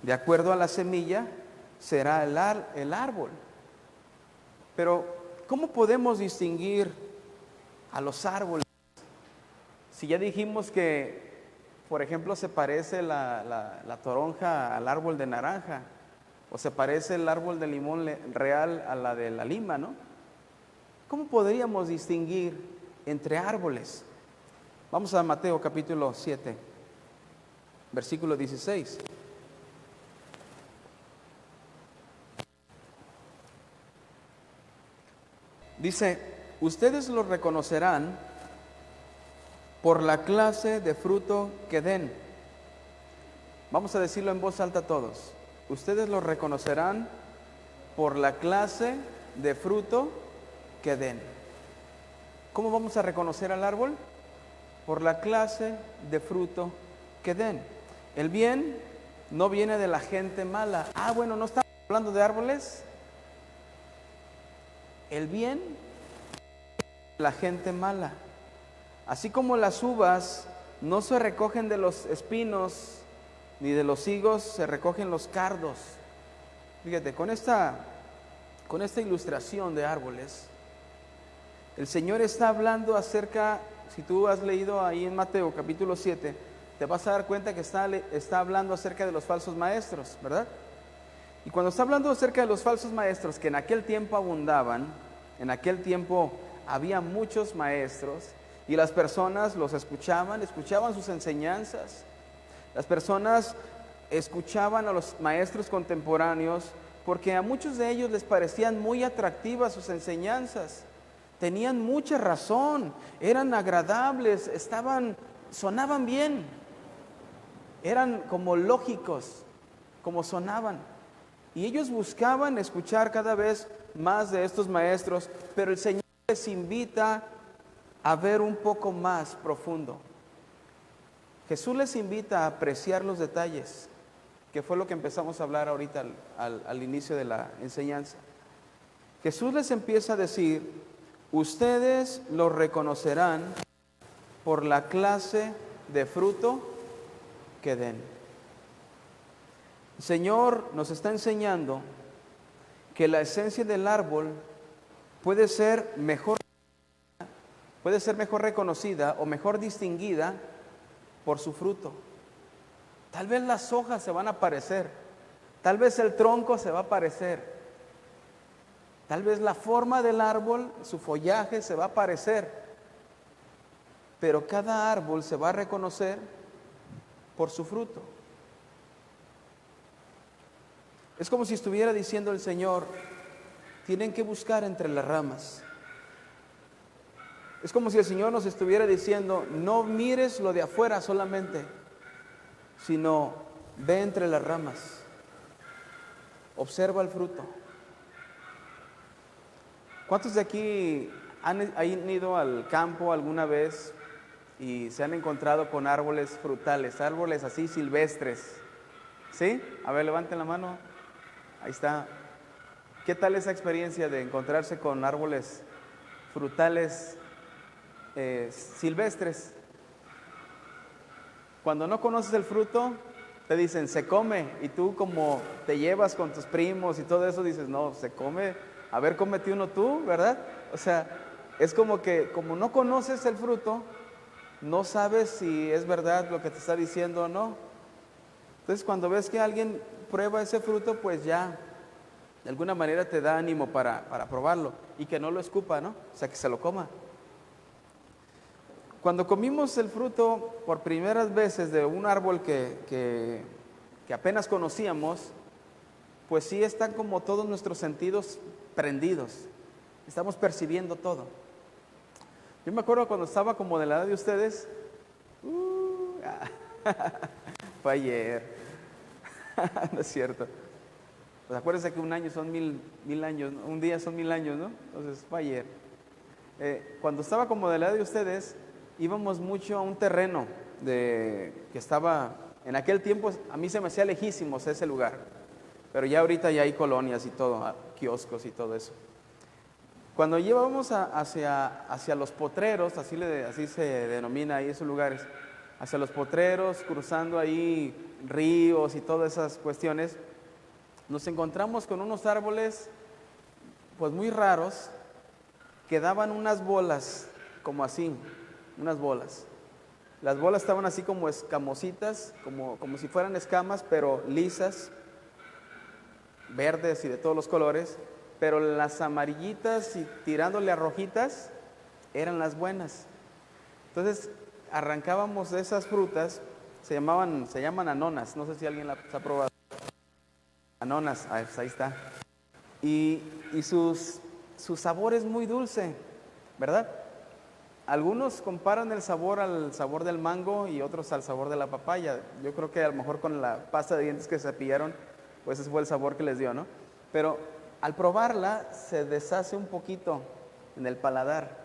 Speaker 4: De acuerdo a la semilla, será el árbol. Pero, ¿cómo podemos distinguir a los árboles? Si ya dijimos que, por ejemplo, se parece la toronja al árbol de naranja, o se parece el árbol de limón real a la de la lima, ¿no? ¿Cómo podríamos distinguir entre árboles? Vamos a Mateo capítulo 7, versículo 16. Dice, ustedes los reconocerán por la clase de fruto que den. Vamos a decirlo en voz alta todos. Ustedes los reconocerán por la clase de fruto que den. ¿Cómo vamos a reconocer al árbol? Por la clase de fruto que den. El bien no viene de la gente mala. Bueno, ¿no estamos hablando de árboles? El bien de la gente mala. Así como las uvas no se recogen de los espinos, ni de los higos se recogen los cardos. Fíjate, con esta ilustración de árboles, el Señor está hablando acerca, si tú has leído ahí en Mateo capítulo 7, te vas a dar cuenta que está hablando acerca de los falsos maestros, ¿verdad? Y cuando está hablando acerca de los falsos maestros que en aquel tiempo abundaban, en aquel tiempo había muchos maestros y las personas los escuchaban sus enseñanzas. Las personas escuchaban a los maestros contemporáneos porque a muchos de ellos les parecían muy atractivas sus enseñanzas. Tenían mucha razón, eran agradables, sonaban bien, eran como lógicos, como sonaban. Y ellos buscaban escuchar cada vez más de estos maestros, pero el Señor les invita a ver un poco más profundo. Jesús les invita a apreciar los detalles, que fue lo que empezamos a hablar ahorita al inicio de la enseñanza. Jesús les empieza a decir, ustedes los reconocerán por la clase de fruto que den. El Señor nos está enseñando que la esencia del árbol puede ser mejor reconocida o mejor distinguida por su fruto. Tal vez las hojas se van a parecer, tal vez el tronco se va a parecer, tal vez la forma del árbol, su follaje se va a parecer, pero cada árbol se va a reconocer por su fruto. Es como si estuviera diciendo el Señor, tienen que buscar entre las ramas. Es como si el Señor nos estuviera diciendo, no mires lo de afuera solamente, sino ve entre las ramas, observa el fruto. ¿Cuántos de aquí han ido al campo alguna vez y se han encontrado con árboles frutales, árboles así silvestres? ¿Sí? A ver, levanten la mano. Ahí está. ¿Qué tal esa experiencia de encontrarse con árboles frutales silvestres? Cuando no conoces el fruto, te dicen, se come, y tú como te llevas con tus primos y todo eso, dices, no, se come, a ver, cómete uno tú, ¿verdad? O sea, es como que, como no conoces el fruto, no sabes si es verdad lo que te está diciendo o no. Entonces, cuando ves que alguien prueba ese fruto, pues ya, de alguna manera te da ánimo para probarlo, y que no lo escupa, ¿no? O sea, que se lo coma. Cuando comimos el fruto por primeras veces de un árbol que apenas conocíamos, pues sí están como todos nuestros sentidos prendidos. Estamos percibiendo todo. Yo me acuerdo cuando estaba como de la edad de ustedes, fue ayer, no es cierto. Pues acuérdense que un año son mil años, ¿no? Un día son 1000 años, ¿no? Entonces fue ayer. Cuando estaba como de la edad de ustedes, íbamos mucho a un terreno que estaba, en aquel tiempo a mí se me hacía lejísimos ese lugar, pero ya ahorita ya hay colonias y todo, kioscos y todo eso. Cuando llevábamos hacia los potreros, así se denomina ahí esos lugares, hacia los potreros, cruzando ahí ríos y todas esas cuestiones, nos encontramos con unos árboles pues muy raros que daban unas bolas como así, unas bolas. Las bolas estaban así como escamositas, como si fueran escamas, pero lisas, verdes y de todos los colores, pero las amarillitas y tirándole a rojitas eran las buenas. Entonces arrancábamos de esas frutas, se llaman anonas, no sé si alguien las ha probado. Anonas, pues ahí está. Y su sabor es muy dulce, ¿verdad? Algunos comparan el sabor al sabor del mango y otros al sabor de la papaya. Yo creo que a lo mejor con la pasta de dientes que se cepillaron, pues ese fue el sabor que les dio, ¿no? Pero al probarla se deshace un poquito en el paladar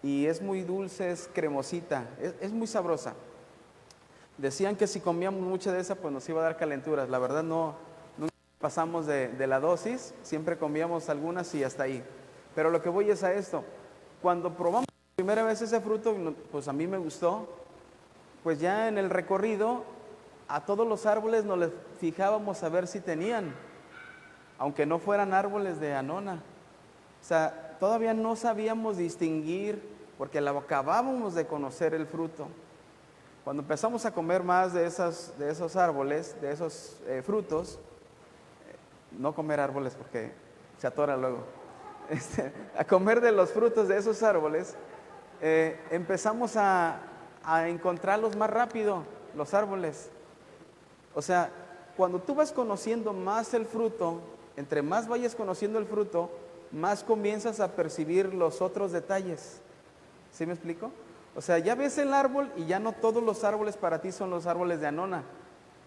Speaker 4: y es muy dulce, es cremosita, es muy sabrosa. Decían que si comíamos mucha de esa, pues nos iba a dar calenturas. La verdad nunca pasamos de la dosis, siempre comíamos algunas y hasta ahí. Pero lo que voy es a esto. Cuando probamos la primera vez ese fruto, pues a mí me gustó, pues ya en el recorrido a todos los árboles nos les fijábamos a ver si tenían, aunque no fueran árboles de anona. O sea, todavía no sabíamos distinguir, porque acabábamos de conocer el fruto. Cuando empezamos a comer más de esos árboles, de esos frutos, no comer árboles porque se atora luego, a comer de los frutos de esos árboles, empezamos a encontrarlos más rápido, los árboles. O sea, cuando tú vas conociendo más el fruto, entre más vayas conociendo el fruto, más comienzas a percibir los otros detalles. ¿Sí me explico? O sea, ya ves el árbol y ya no todos los árboles para ti son los árboles de anona.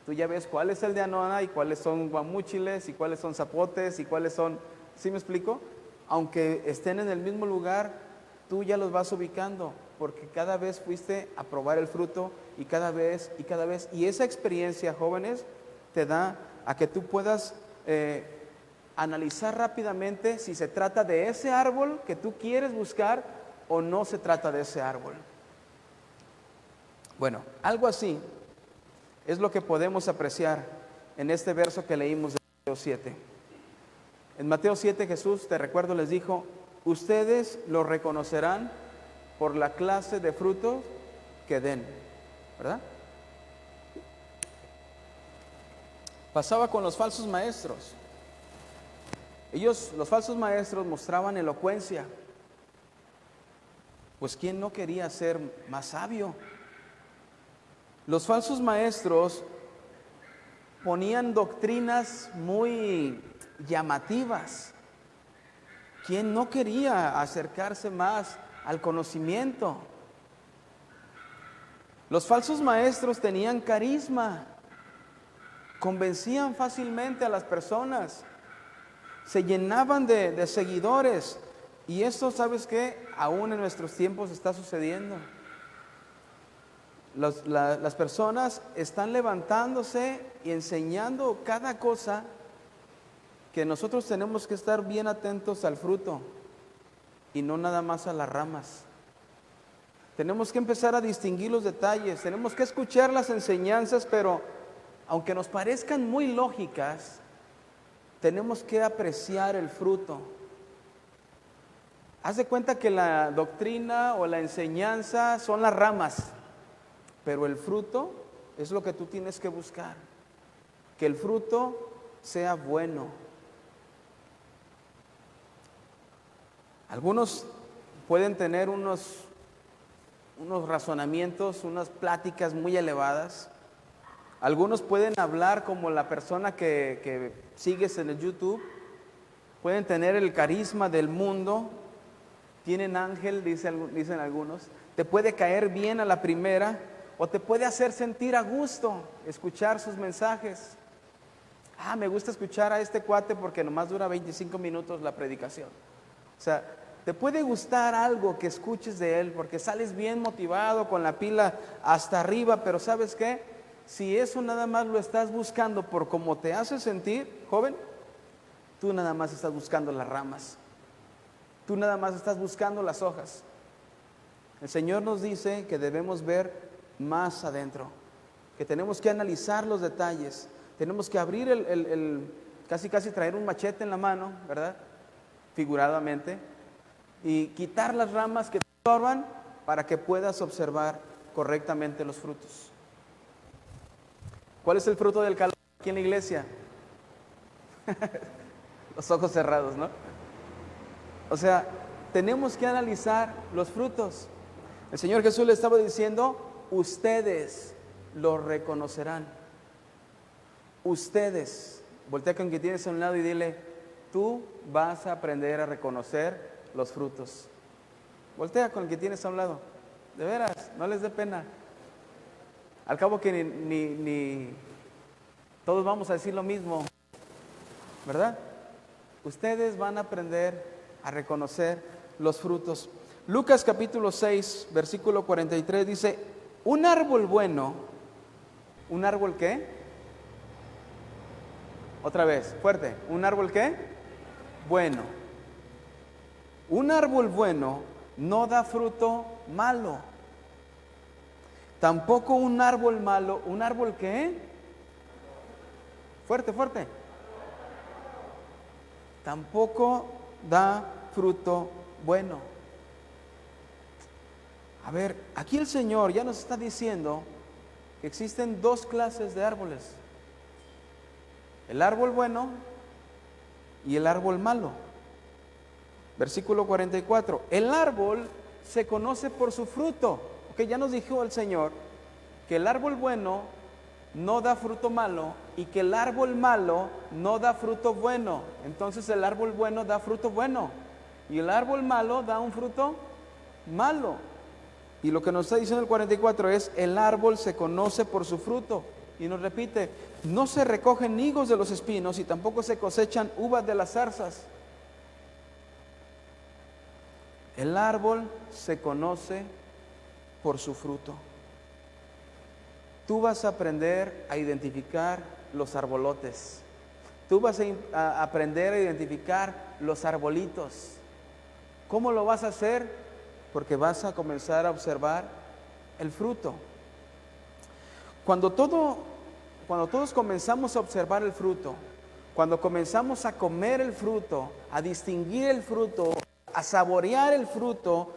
Speaker 4: Tú ya ves cuál es el de anona y cuáles son guamúchiles y cuáles son zapotes y cuáles son... ¿Sí me explico? Aunque estén en el mismo lugar, tú ya los vas ubicando, porque cada vez fuiste a probar el fruto y cada vez y cada vez. Y esa experiencia, jóvenes, te da a que tú puedas analizar rápidamente si se trata de ese árbol que tú quieres buscar o no se trata de ese árbol. Bueno, algo así es lo que podemos apreciar en este verso que leímos de Mateo 7. En Mateo 7 Jesús, te recuerdo, les dijo: ustedes lo reconocerán por la clase de frutos que den, ¿verdad? Pasaba con los falsos maestros. Los falsos maestros, mostraban elocuencia. Pues ¿quién no quería ser más sabio? Los falsos maestros ponían doctrinas muy llamativas. ¿Quién no quería acercarse más al conocimiento? Los falsos maestros tenían carisma, convencían fácilmente a las personas, se llenaban de seguidores. Y esto, ¿sabes qué? Aún en nuestros tiempos está sucediendo. Las personas están levantándose y enseñando cada cosa, que nosotros tenemos que estar bien atentos al fruto y no nada más a las ramas. Tenemos que empezar a distinguir los detalles, tenemos que escuchar las enseñanzas, pero aunque nos parezcan muy lógicas, tenemos que apreciar el fruto. Haz de cuenta que la doctrina o la enseñanza son las ramas, pero el fruto es lo que tú tienes que buscar. Que el fruto sea bueno. Algunos pueden tener unos razonamientos, unas pláticas muy elevadas. Algunos pueden hablar como la persona que sigues en el YouTube. Pueden tener el carisma del mundo. Tienen ángel, dicen algunos. Te puede caer bien a la primera, o te puede hacer sentir a gusto escuchar sus mensajes. Me gusta escuchar a este cuate porque nomás dura 25 minutos la predicación. O sea, te puede gustar algo que escuches de él porque sales bien motivado, con la pila hasta arriba, pero ¿sabes qué? Si eso nada más lo estás buscando por cómo te hace sentir, joven, tú nada más estás buscando las ramas. Tú nada más estás buscando las hojas. El Señor nos dice que debemos ver más adentro, que tenemos que analizar los detalles, tenemos que abrir casi traer un machete en la mano, ¿verdad? Figuradamente, y quitar las ramas que te estorban para que puedas observar correctamente los frutos. ¿Cuál es el fruto del calor aquí en la iglesia? Los ojos cerrados, ¿no? O sea, tenemos que analizar los frutos. El Señor Jesús le estaba diciendo, ustedes lo reconocerán. Ustedes. Voltea con quien tienes a un lado y dile, tú vas a aprender a reconocer los frutos. Voltea con el que tienes a un lado. De veras, no les dé pena. Al cabo que ni todos vamos a decir lo mismo, ¿verdad? Ustedes van a aprender a reconocer los frutos. Lucas capítulo 6, versículo 43 dice, un árbol bueno, ¿un árbol qué? Otra vez, fuerte, ¿un árbol qué? Bueno. Un árbol bueno no da fruto malo. Tampoco un árbol malo, ¿un árbol qué? Fuerte, fuerte. Tampoco da fruto bueno. A ver, aquí el Señor ya nos está diciendo que existen dos clases de árboles. El árbol bueno y el árbol malo. Versículo 44. El árbol se conoce por su fruto. Ok, ya nos dijo el Señor que el árbol bueno no da fruto malo y que el árbol malo no da fruto bueno. Entonces el árbol bueno da fruto bueno y el árbol malo da un fruto malo. Y lo que nos está diciendo el 44 es, el árbol se conoce por su fruto. Y nos repite, no se recogen higos de los espinos y tampoco se cosechan uvas de las zarzas. El árbol se conoce por su fruto. Tú vas a aprender a identificar los arbolotes. Tú vas a aprender a identificar los arbolitos. ¿Cómo lo vas a hacer? Porque vas a comenzar a observar el fruto. Cuando todos comenzamos a observar el fruto, cuando comenzamos a comer el fruto, a distinguir el fruto, a saborear el fruto,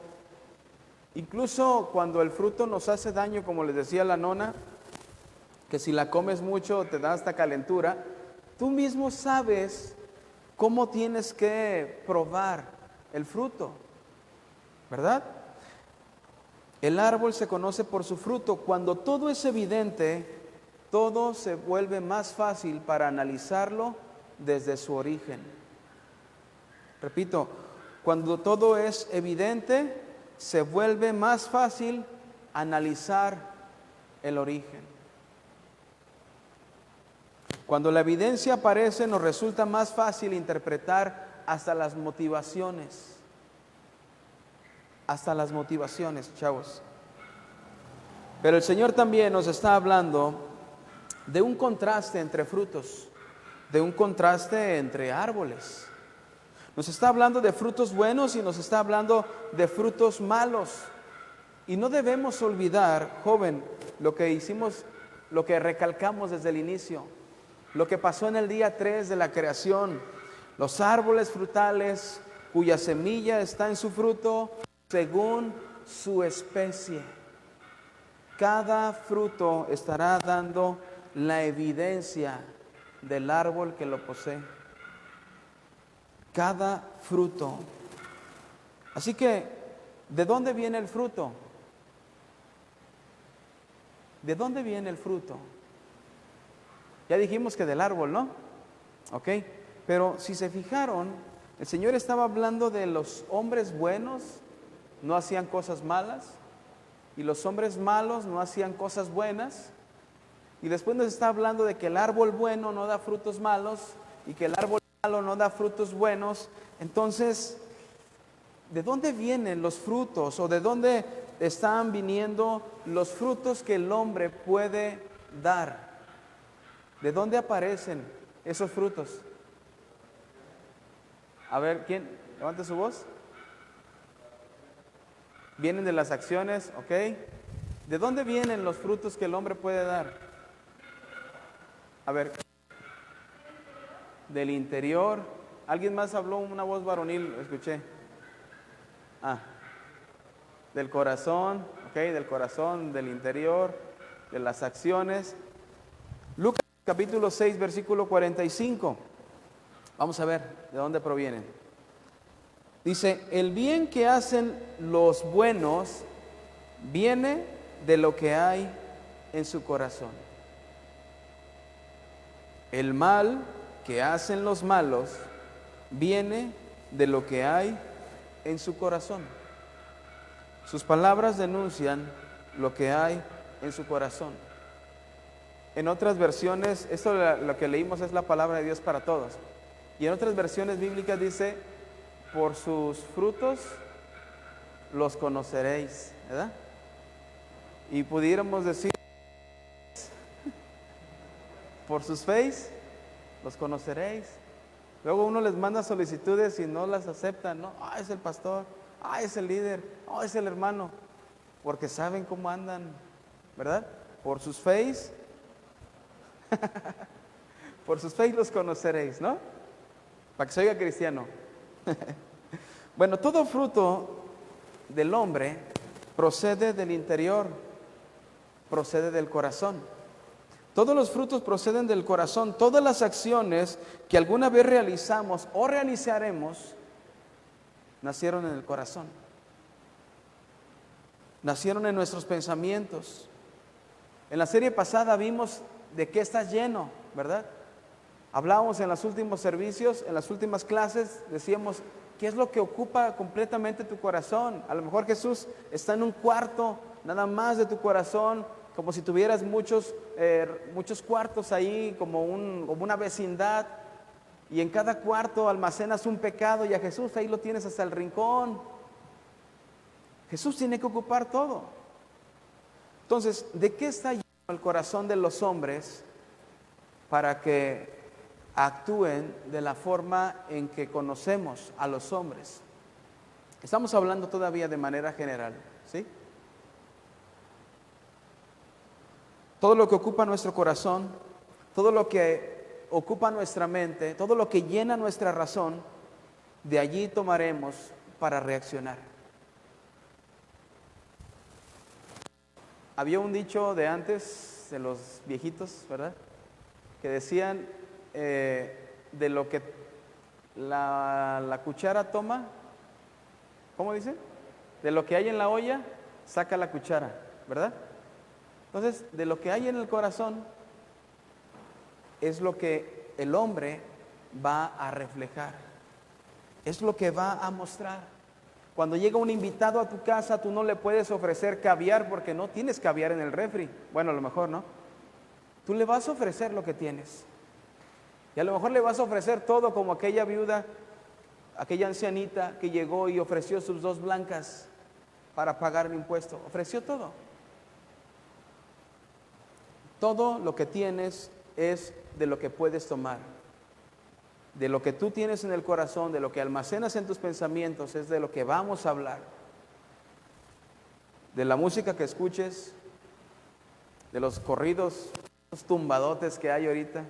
Speaker 4: incluso cuando el fruto nos hace daño, como les decía la nona, que si la comes mucho te da hasta calentura, tú mismo sabes cómo tienes que probar el fruto, ¿verdad? El árbol se conoce por su fruto. Cuando todo es evidente, todo se vuelve más fácil para analizarlo desde su origen. Repito, cuando todo es evidente, se vuelve más fácil analizar el origen. Cuando la evidencia aparece, nos resulta más fácil interpretar hasta las motivaciones. Hasta las motivaciones, chavos. Pero el Señor también nos está hablando de un contraste entre frutos, de un contraste entre árboles. Nos está hablando de frutos buenos y nos está hablando de frutos malos. Y no debemos olvidar, joven, lo que hicimos, lo que recalcamos desde el inicio, lo que pasó en el día 3 de la creación. Los árboles frutales cuya semilla está en su fruto según su especie. Cada fruto estará dando la evidencia del árbol que lo posee. Cada fruto. Así que, ¿de dónde viene el fruto? ¿De dónde viene el fruto? Ya dijimos que del árbol, ¿no? Ok, pero si se fijaron, el Señor estaba hablando de los hombres buenos, no hacían cosas malas, y los hombres malos no hacían cosas buenas, y después nos está hablando de que el árbol bueno no da frutos malos, y que el árbol malo no da frutos buenos. Entonces, ¿de dónde vienen los frutos? ¿O de dónde están viniendo los frutos que el hombre puede dar? ¿De dónde aparecen esos frutos? A ver, ¿quién? Levante su voz. Vienen de las acciones, ¿ok? ¿De dónde vienen los frutos que el hombre puede dar? A ver, del interior. ¿Alguien más habló una voz varonil? Escuché. Del corazón, ¿ok? Del corazón, del interior, de las acciones. Lucas capítulo 6, versículo 45. Vamos a ver de dónde provienen. Dice, el bien que hacen los buenos viene de lo que hay en su corazón. El mal que hacen los malos viene de lo que hay en su corazón. Sus palabras denuncian lo que hay en su corazón. En otras versiones, esto lo que leímos es la palabra de Dios para todos. Y en otras versiones bíblicas dice, por sus frutos los conoceréis, ¿verdad? Y pudiéramos decir, por sus feis los conoceréis. Luego uno les manda solicitudes y no las aceptan, ¿no? Ah, es el pastor, ah, es el líder, ah, es el hermano, porque saben cómo andan, ¿verdad? Por sus feis, por sus feis los conoceréis, ¿no? Para que se oiga cristiano. Bueno, todo fruto del hombre procede del interior, procede del corazón. Todos los frutos proceden del corazón. Todas las acciones que alguna vez realizamos o realizaremos nacieron en el corazón. Nacieron en nuestros pensamientos. En la serie pasada vimos de qué estás lleno, ¿verdad? Hablábamos en los últimos servicios, en las últimas clases, decíamos, ¿qué es lo que ocupa completamente tu corazón? A lo mejor Jesús está en un cuarto nada más de tu corazón, como si tuvieras muchos cuartos ahí, como una vecindad, y en cada cuarto almacenas un pecado, y a Jesús ahí lo tienes hasta el rincón. Jesús tiene que ocupar todo. Entonces, ¿de qué está lleno el corazón de los hombres para que actúen de la forma en que conocemos a los hombres? Estamos hablando todavía de manera general, ¿sí? Todo lo que ocupa nuestro corazón, todo lo que ocupa nuestra mente, todo lo que llena nuestra razón, de allí tomaremos para reaccionar. Había un dicho de antes, de los viejitos, ¿verdad? Que decían, de lo que la cuchara toma, ¿cómo dice? De lo que hay en la olla, saca la cuchara, ¿verdad? Entonces, de lo que hay en el corazón es lo que el hombre va a reflejar, es lo que va a mostrar. Cuando llega un invitado a tu casa, tú no le puedes ofrecer caviar porque no tienes caviar en el refri. Bueno, a lo mejor no. Tú le vas a ofrecer lo que tienes. Y a lo mejor le vas a ofrecer todo, como aquella viuda, aquella ancianita que llegó y ofreció sus 2 blancas para pagar el impuesto. Ofreció todo. Todo lo que tienes es de lo que puedes tomar. De lo que tú tienes en el corazón, de lo que almacenas en tus pensamientos, es de lo que vamos a hablar. De la música que escuches, de los corridos, los tumbadotes que hay ahorita.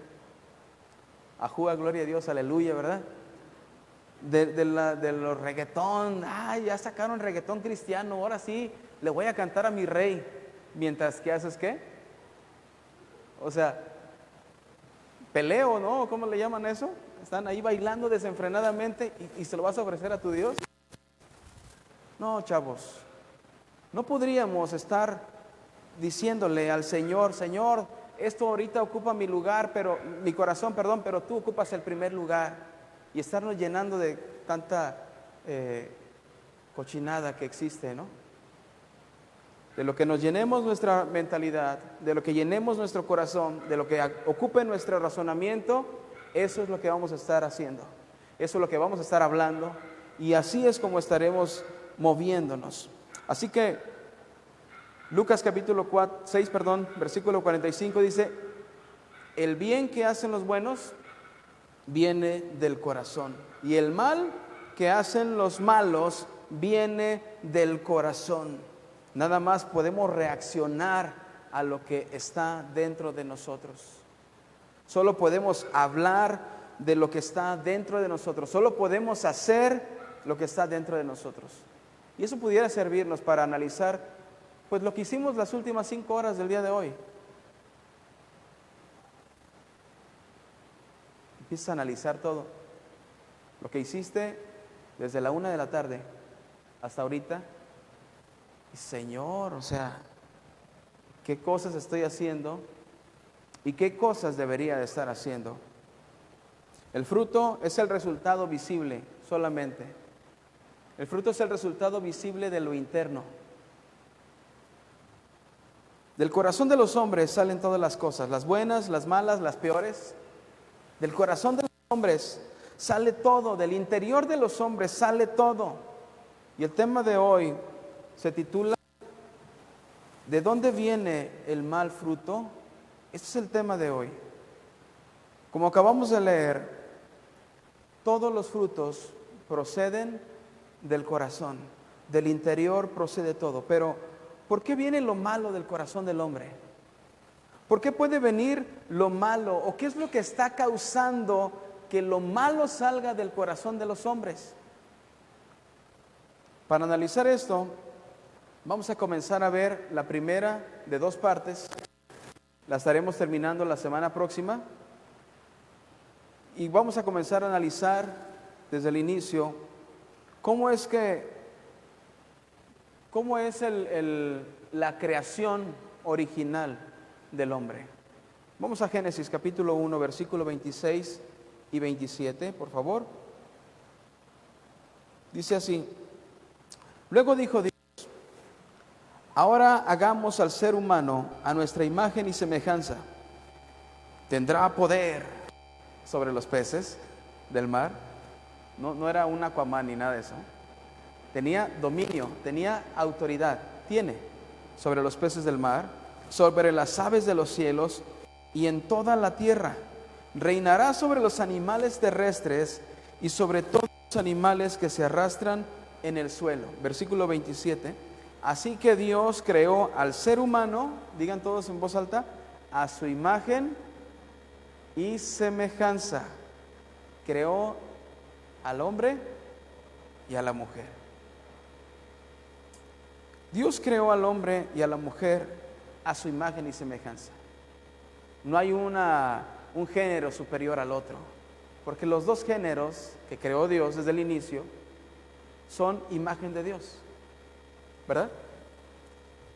Speaker 4: Ajúa, gloria a Dios, aleluya, ¿verdad? De los reggaetón, ya sacaron reggaetón cristiano, ahora sí, le voy a cantar a mi rey. Mientras que haces, ¿qué? O sea, peleo, ¿no? ¿Cómo le llaman eso? Están ahí bailando desenfrenadamente y se lo vas a ofrecer a tu Dios. No, chavos, no podríamos estar diciéndole al Señor, Señor, esto ahorita ocupa mi lugar, pero mi corazón, perdón, pero tú ocupas el primer lugar, y estarnos llenando de tanta cochinada que existe, ¿no? De lo que nos llenemos nuestra mentalidad, de lo que llenemos nuestro corazón, de lo que ocupe nuestro razonamiento, eso es lo que vamos a estar haciendo, eso es lo que vamos a estar hablando, y así es como estaremos moviéndonos. Así que Lucas capítulo 6, versículo 45 dice, el bien que hacen los buenos viene del corazón, y el mal que hacen los malos viene del corazón. Nada más podemos reaccionar a lo que está dentro de nosotros. Solo podemos hablar de lo que está dentro de nosotros. Solo podemos hacer lo que está dentro de nosotros. Y eso pudiera servirnos para analizar, pues, lo que hicimos las últimas 5 horas del día de hoy. Empieza a analizar todo. lo que hiciste desde la 1 de la tarde hasta ahorita. Y Señor, o sea, ¿qué cosas estoy haciendo y qué cosas debería de estar haciendo? El fruto es el resultado visible solamente. El fruto es el resultado visible de lo interno. Del corazón de los hombres salen todas las cosas, las buenas, las malas, las peores. Del corazón de los hombres sale todo, del interior de los hombres sale todo. Y el tema de hoy se titula ¿de dónde viene el mal fruto? Este es el tema de hoy. Como acabamos de leer, todos los frutos proceden del corazón, del interior procede todo. Pero, ¿por qué viene lo malo del corazón del hombre? ¿Por qué puede venir lo malo? ¿O qué es lo que está causando que lo malo salga del corazón de los hombres? Para analizar esto, vamos a comenzar a ver la primera de dos partes. La estaremos terminando la semana próxima. Y vamos a comenzar a analizar desde el inicio cómo es la creación original del hombre. Vamos a Génesis capítulo 1, versículo 26 y 27, por favor. Dice así: luego dijo Dios: ahora hagamos al ser humano a nuestra imagen y semejanza. Tendrá poder sobre los peces del mar. No era un Aquaman ni nada de eso. Tenía dominio, tenía autoridad, tiene sobre los peces del mar, sobre las aves de los cielos y en toda la tierra. Reinará sobre los animales terrestres y sobre todos los animales que se arrastran en el suelo. Versículo 27. Así que Dios creó al ser humano, digan todos en voz alta, a su imagen y semejanza. Creó al hombre y a la mujer. Dios creó al hombre y a la mujer a su imagen y semejanza. No hay un género superior al otro, porque los dos géneros que creó Dios desde el inicio son imagen de Dios, ¿verdad?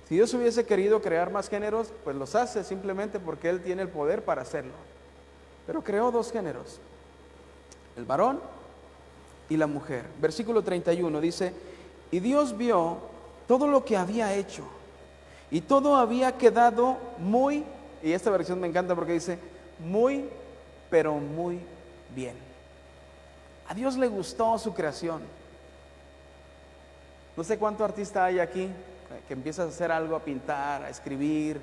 Speaker 4: Si Dios hubiese querido crear más géneros, pues los hace simplemente porque Él tiene el poder para hacerlo. Pero creó dos géneros, el varón y la mujer. Versículo 31 dice: y Dios vio todo lo que había hecho, y todo había quedado muy, y esta versión me encanta porque dice muy, pero muy bien. A Dios le gustó su creación. No sé cuánto artista hay aquí que empiezas a hacer algo, a pintar, a escribir,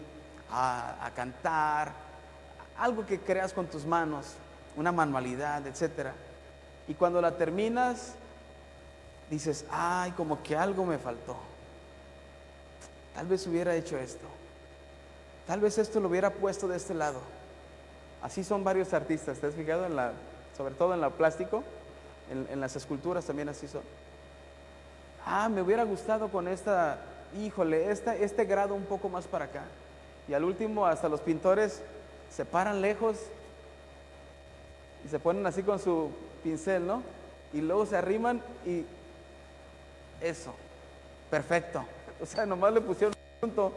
Speaker 4: a cantar, algo que creas con tus manos, una manualidad, etcétera. Y cuando la terminas, dices: ay, como que algo me faltó. Tal vez hubiera hecho esto. Tal vez esto lo hubiera puesto de este lado. Así son varios artistas. ¿Te has fijado sobre todo en la plástico? En las esculturas también así son. Me hubiera gustado con este grado un poco más para acá. Y al último hasta los pintores se paran lejos y se ponen así con su pincel, ¿no? Y luego se arriman y eso, perfecto. O sea, nomás le pusieron un punto.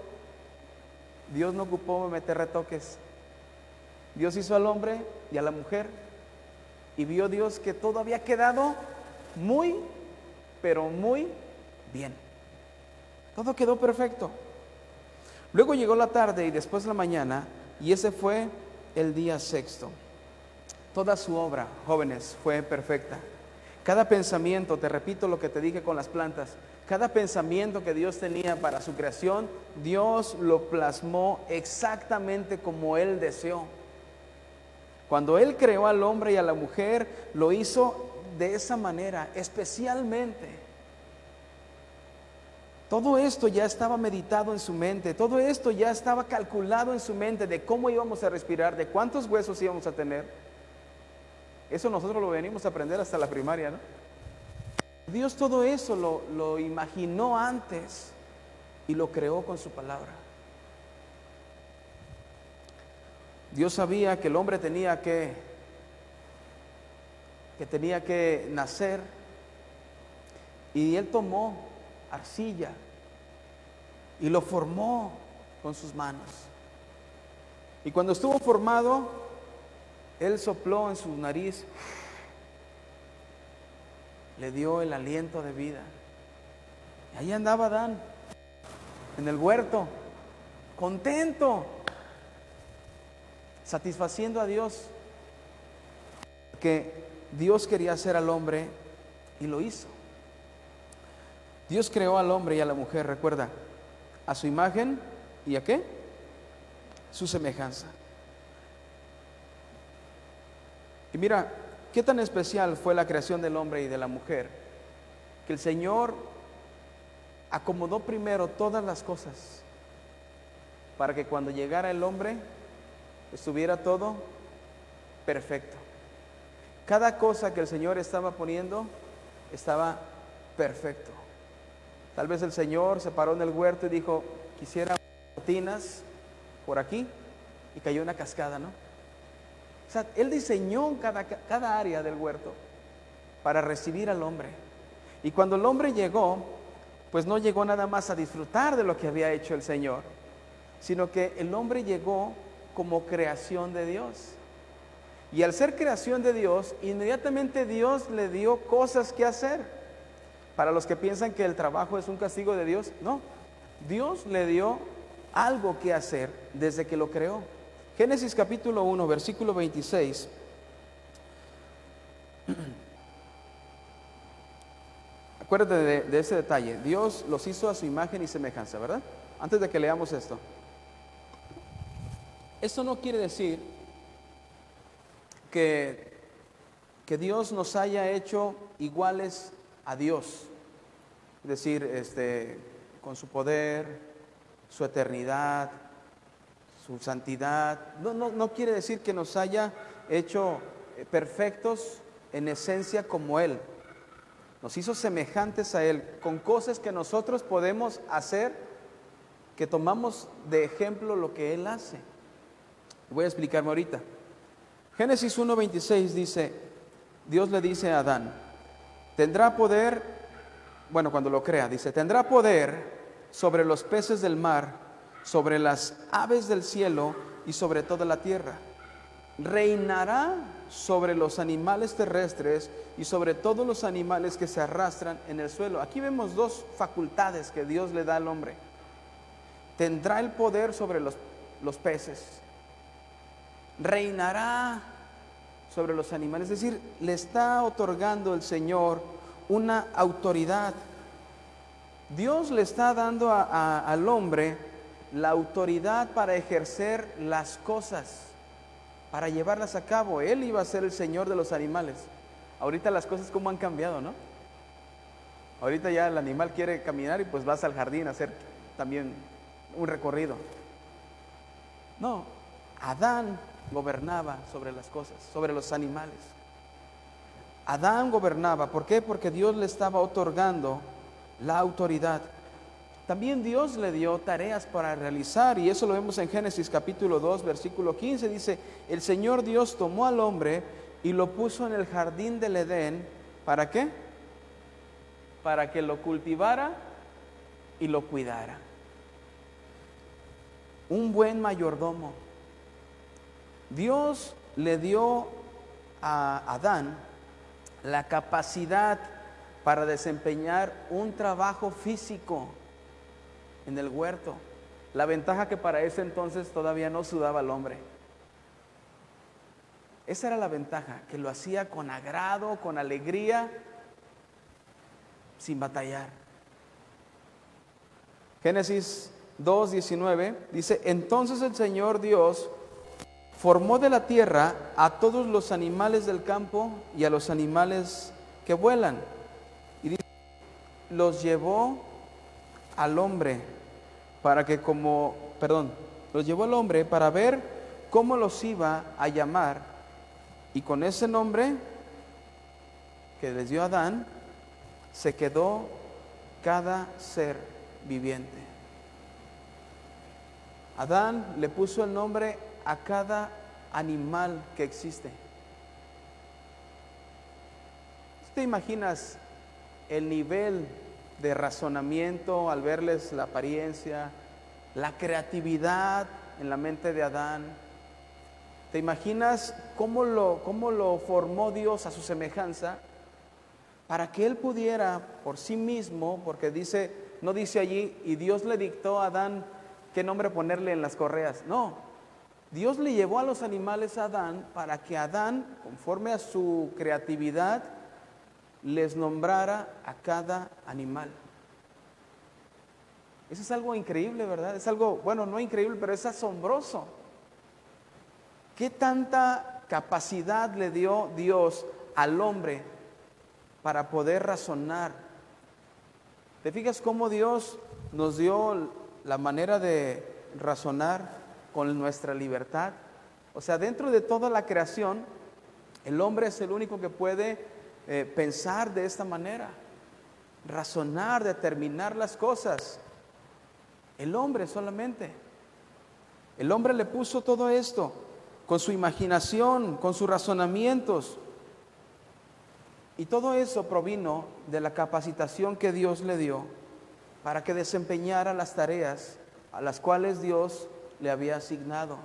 Speaker 4: Dios no ocupó meter retoques. Dios hizo al hombre y a la mujer, y vio Dios que todo había quedado muy, pero muy bien. Todo quedó perfecto. Luego llegó la tarde y después la mañana, y ese fue el día sexto. Toda su obra, jóvenes, fue perfecta. Cada pensamiento, te repito lo que te dije con las plantas, cada pensamiento que Dios tenía para su creación, Dios lo plasmó exactamente como Él deseó. Cuando Él creó al hombre y a la mujer, lo hizo de esa manera, especialmente. Todo esto ya estaba meditado en su mente, todo esto ya estaba calculado en su mente de cómo íbamos a respirar, de cuántos huesos íbamos a tener. Eso nosotros lo venimos a aprender hasta la primaria, ¿no? Dios todo eso lo imaginó antes y lo creó con su palabra. Dios sabía que el hombre tenía que que tenía que nacer, y él tomó arcilla y lo formó con sus manos. Y cuando estuvo formado, él sopló en su nariz, le dio el aliento de vida. Y ahí andaba Adán, en el huerto, contento, satisfaciendo a Dios, que Dios quería hacer al hombre y lo hizo. Dios creó al hombre y a la mujer, recuerda, a su imagen y ¿a qué? Su semejanza. Y mira, qué tan especial fue la creación del hombre y de la mujer, que el Señor acomodó primero todas las cosas para que cuando llegara el hombre estuviera todo perfecto. Cada cosa que el Señor estaba poniendo estaba perfecto. Tal vez el Señor se paró en el huerto y dijo, quisiera cortinas por aquí, y cayó una cascada, ¿no? O sea, Él diseñó cada área del huerto para recibir al hombre. Y cuando el hombre llegó, pues no llegó nada más a disfrutar de lo que había hecho el Señor, sino que el hombre llegó como creación de Dios. Y al ser creación de Dios, inmediatamente Dios le dio cosas que hacer. Para los que piensan que el trabajo es un castigo de Dios, no. Dios le dio algo que hacer desde que lo creó. Génesis capítulo 1, versículo 26. Acuérdate de ese detalle. Dios los hizo a su imagen y semejanza, ¿verdad? Antes de que leamos esto. Esto no quiere decir que Dios nos haya hecho iguales a Dios. Es decir, con su poder, su eternidad, su santidad. No quiere decir que nos haya hecho perfectos en esencia como Él. Nos hizo semejantes a Él, con cosas que nosotros podemos hacer, que tomamos de ejemplo lo que Él hace. Voy a explicarme ahorita. Génesis 1:26 dice, Dios le dice a Adán, tendrá poder, cuando lo crea, dice, tendrá poder sobre los peces del mar, sobre las aves del cielo y sobre toda la tierra. Reinará sobre los animales terrestres y sobre todos los animales que se arrastran en el suelo. Aquí vemos dos facultades que Dios le da al hombre. Tendrá el poder sobre los peces. Reinará sobre los animales. Es decir, le está otorgando el Señor una autoridad. Dios le está dando al hombre la autoridad para ejercer las cosas, para llevarlas a cabo. Él iba a ser el Señor de los animales. Ahorita las cosas como han cambiado, ¿no? Ahorita ya el animal quiere caminar y pues vas al jardín a hacer también un recorrido. No, Adán gobernaba sobre las cosas, sobre los animales. Adán gobernaba. ¿Por qué? Porque Dios le estaba otorgando la autoridad. También Dios le dio tareas para realizar, y eso lo vemos en Génesis capítulo 2, versículo 15. Dice, el Señor Dios tomó al hombre y lo puso en el jardín del Edén. ¿Para qué? Para que lo cultivara y lo cuidara. Un buen mayordomo. Dios le dio a Adán la capacidad para desempeñar un trabajo físico en el huerto. La ventaja que para ese entonces todavía no sudaba el hombre. Esa era la ventaja, que lo hacía con agrado, con alegría, sin batallar. Génesis 2:19 dice, entonces el Señor Dios formó de la tierra a todos los animales del campo y a los animales que vuelan. Y dice, los llevó al hombre los llevó al hombre para ver cómo los iba a llamar. Y con ese nombre que les dio Adán, se quedó cada ser viviente. Adán le puso el nombre a cada animal que existe. te imaginas el nivel de razonamiento al verles la apariencia, la creatividad en la mente de Adán? ¿Te imaginas cómo lo formó Dios a su semejanza para que él pudiera por sí mismo, porque no dice allí, y Dios le dictó a Adán qué nombre ponerle en las correas? No, Dios le llevó a los animales a Adán para que Adán, conforme a su creatividad, les nombrara a cada animal. Eso es algo increíble, ¿verdad? Es algo, bueno, no increíble, pero es asombroso. ¿Qué tanta capacidad le dio Dios al hombre para poder razonar? ¿Te fijas cómo Dios nos dio la manera de razonar con nuestra libertad? O sea, dentro de toda la creación, el hombre es el único que puede pensar de esta manera, razonar, determinar las cosas. El hombre solamente. El hombre le puso todo esto con su imaginación, con sus razonamientos. Y todo eso provino de la capacitación que Dios le dio para que desempeñara las tareas a las cuales Dios le había asignado.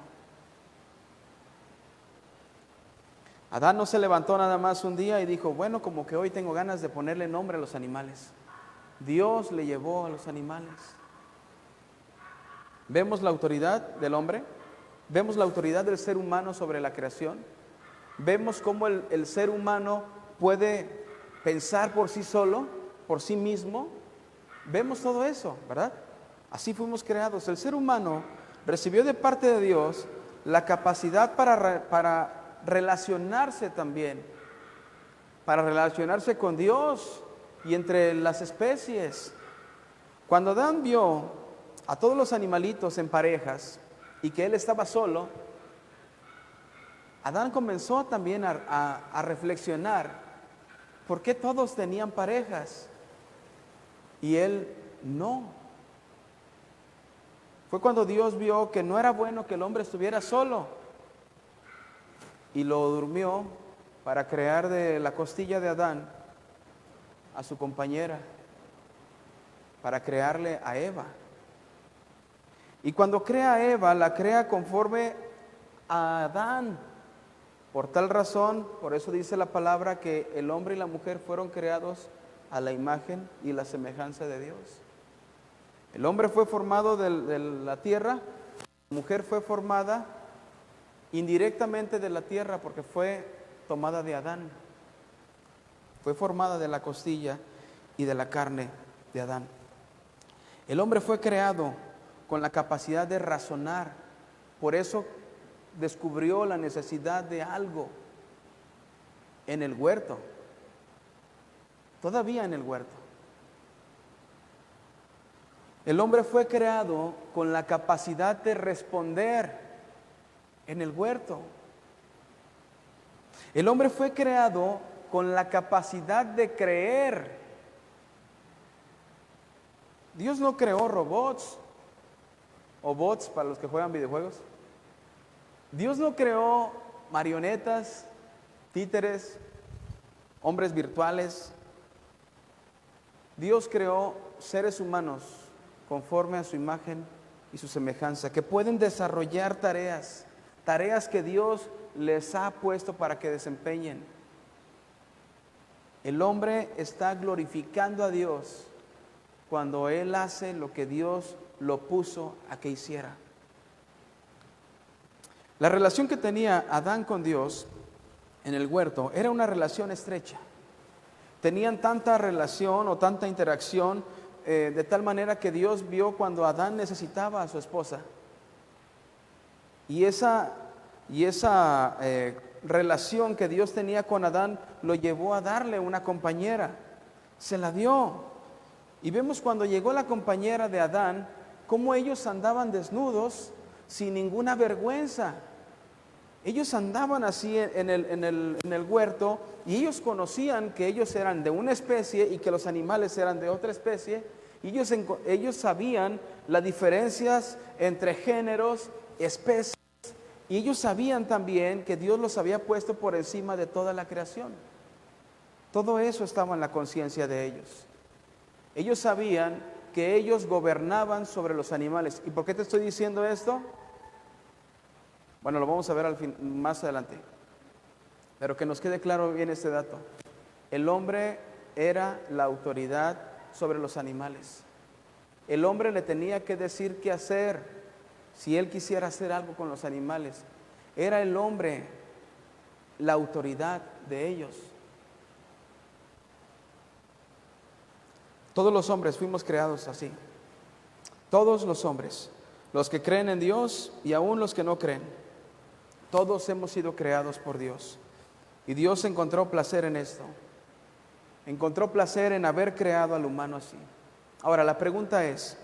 Speaker 4: Adán no se levantó nada más un día y dijo, bueno, como que hoy tengo ganas de ponerle nombre a los animales. Dios le llevó a los animales. ¿Vemos la autoridad del hombre? ¿Vemos la autoridad del ser humano sobre la creación? ¿Vemos cómo el ser humano puede pensar por sí solo, por sí mismo? Vemos todo eso, ¿verdad? Así fuimos creados. El ser humano recibió de parte de Dios la capacidad para relacionarse también, para relacionarse con Dios y entre las especies. Cuando Adán vio a todos los animalitos en parejas y que él estaba solo, Adán comenzó también a reflexionar por qué todos tenían parejas y él no. Fue cuando Dios vio que no era bueno que el hombre estuviera solo y lo durmió para crear de la costilla de Adán a su compañera, para crearle a Eva. Y cuando crea a Eva, la crea conforme a Adán. Por tal razón, por eso dice la palabra que el hombre y la mujer fueron creados a la imagen y la semejanza de Dios. El hombre fue formado de la tierra, la mujer fue formada indirectamente de la tierra porque fue tomada de Adán. Fue formada de la costilla y de la carne de Adán. El hombre fue creado con la capacidad de razonar. Por eso descubrió la necesidad de algo en el huerto. Todavía en el huerto. El hombre fue creado con la capacidad de responder en el huerto. El hombre fue creado con la capacidad de creer. Dios no creó robots o bots para los que juegan videojuegos. Dios no creó marionetas, títeres, hombres virtuales. Dios creó seres humanos conforme a su imagen y su semejanza, que pueden desarrollar tareas que Dios les ha puesto para que desempeñen. El hombre está glorificando a Dios cuando él hace lo que Dios lo puso a que hiciera. La relación que tenía Adán con Dios en el huerto era una relación estrecha. Tenían tanta relación o tanta interacción de tal manera que Dios vio cuando Adán necesitaba a su esposa. Y esa relación que Dios tenía con Adán lo llevó a darle una compañera. Se la dio. Y vemos cuando llegó la compañera de Adán, cómo ellos andaban desnudos sin ninguna vergüenza. Ellos andaban así en el huerto y ellos conocían que ellos eran de una especie y que los animales eran de otra especie. Y ellos sabían las diferencias entre géneros, especies, y ellos sabían también que Dios los había puesto por encima de toda la creación. Todo eso estaba en la conciencia de ellos. Ellos sabían que ellos gobernaban sobre los animales. ¿Y por qué te estoy diciendo esto? Bueno, lo vamos a ver más adelante. Pero que nos quede claro bien este dato. El hombre era la autoridad sobre los animales. El hombre le tenía que decir qué hacer si él quisiera hacer algo con los animales. Era el hombre la autoridad de ellos. Todos los hombres fuimos creados así. Todos los hombres, los que creen en Dios y aún los que no creen, todos hemos sido creados por Dios. Y Dios encontró placer en esto. Encontró placer en haber creado al humano así. Ahora, la pregunta es,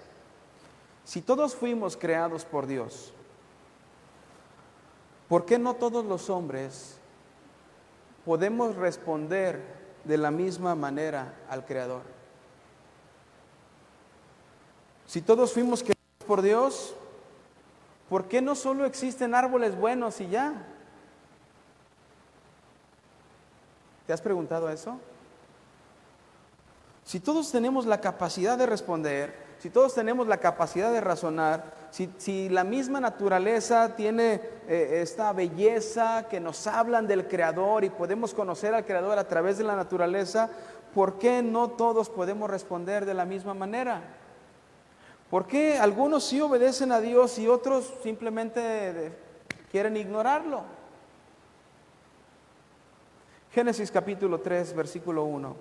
Speaker 4: si todos fuimos creados por Dios, ¿por qué no todos los hombres podemos responder de la misma manera al Creador? Si todos fuimos creados por Dios, ¿por qué no solo existen árboles buenos y ya? ¿Te has preguntado eso? Si todos tenemos la capacidad de responder, si todos tenemos la capacidad de razonar, si la misma naturaleza tiene esta belleza que nos hablan del Creador y podemos conocer al Creador a través de la naturaleza, ¿por qué no todos podemos responder de la misma manera? ¿Por qué algunos sí obedecen a Dios y otros simplemente quieren ignorarlo? Génesis capítulo 3, versículo 1.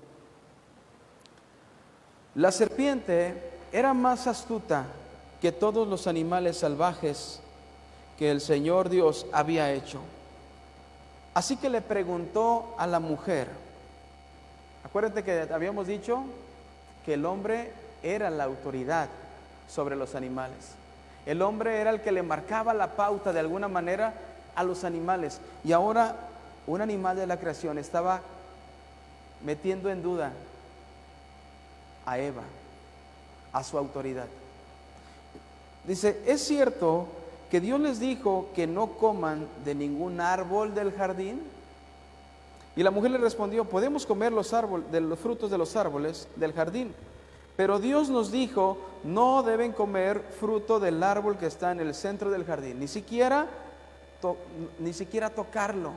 Speaker 4: La serpiente era más astuta que todos los animales salvajes que el Señor Dios había hecho. Así que le preguntó a la mujer. Acuérdate que habíamos dicho que el hombre era la autoridad sobre los animales. El hombre era el que le marcaba la pauta de alguna manera a los animales. Y ahora un animal de la creación estaba metiendo en duda a Eva, a su autoridad. Dice, ¿es cierto que Dios les dijo que no coman de ningún árbol del jardín? Y la mujer le respondió, podemos comer de los frutos de los árboles del jardín, pero Dios nos dijo, no deben comer fruto del árbol que está en el centro del jardín, ni siquiera tocarlo,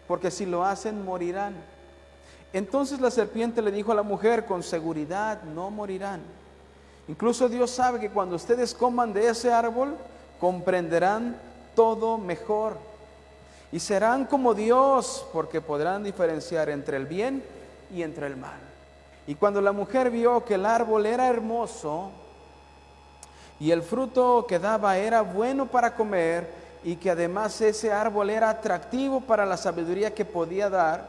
Speaker 4: porque si lo hacen morirán. Entonces la serpiente le dijo a la mujer, con seguridad no morirán. Incluso Dios sabe que cuando ustedes coman de ese árbol, comprenderán todo mejor. Y serán como Dios, porque podrán diferenciar entre el bien y entre el mal. Y cuando la mujer vio que el árbol era hermoso, y el fruto que daba era bueno para comer, y que además ese árbol era atractivo para la sabiduría que podía dar,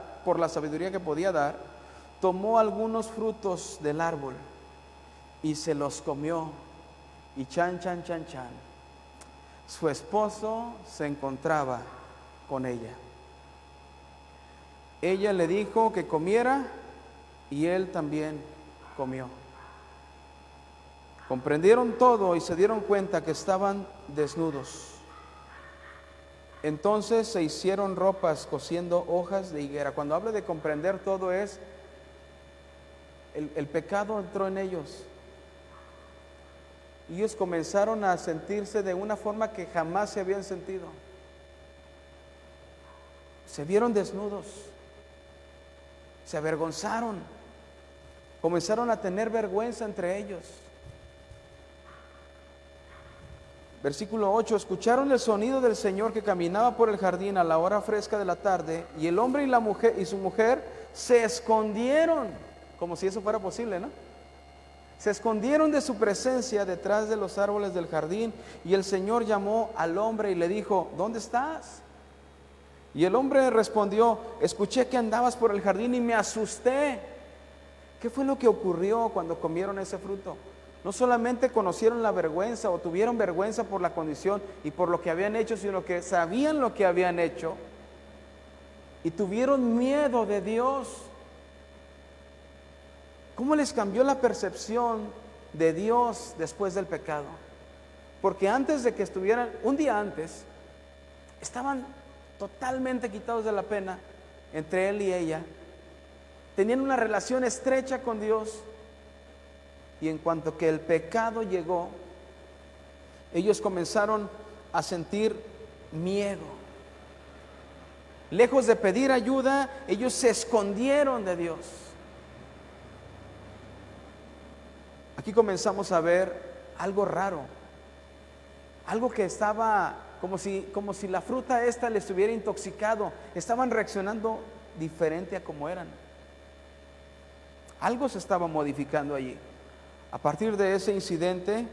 Speaker 4: tomó algunos frutos del árbol y se los comió. Y chan, su esposo se encontraba con ella. Ella le dijo que comiera y él también comió. Comprendieron todo y se dieron cuenta que estaban desnudos. Entonces se hicieron ropas cosiendo hojas de higuera. Cuando hablo de comprender todo es, el pecado entró en ellos. Y ellos comenzaron a sentirse de una forma que jamás se habían sentido. Se vieron desnudos, se avergonzaron, comenzaron a tener vergüenza entre ellos. Versículo 8, escucharon el sonido del Señor que caminaba por el jardín a la hora fresca de la tarde, y el hombre y la mujer y su mujer se escondieron, como si eso fuera posible, ¿no? Se escondieron de su presencia detrás de los árboles del jardín, y el Señor llamó al hombre y le dijo, ¿dónde estás? Y el hombre respondió, escuché que andabas por el jardín y me asusté. ¿Qué fue lo que ocurrió cuando comieron ese fruto? No solamente conocieron la vergüenza o tuvieron vergüenza por la condición y por lo que habían hecho, sino que sabían lo que habían hecho y tuvieron miedo de Dios. ¿Cómo les cambió la percepción de Dios después del pecado? Porque antes de que estuvieran, un día antes, estaban totalmente quitados de la pena entre él y ella. tenían una relación estrecha con Dios, y en cuanto que el pecado llegó, ellos comenzaron a sentir miedo. Lejos de pedir ayuda, ellos se escondieron de Dios. Aquí comenzamos a ver algo raro, algo que estaba como si la fruta esta les estuviera intoxicado. Estaban reaccionando diferente a como eran. Algo se estaba modificando allí. A partir de ese incidente,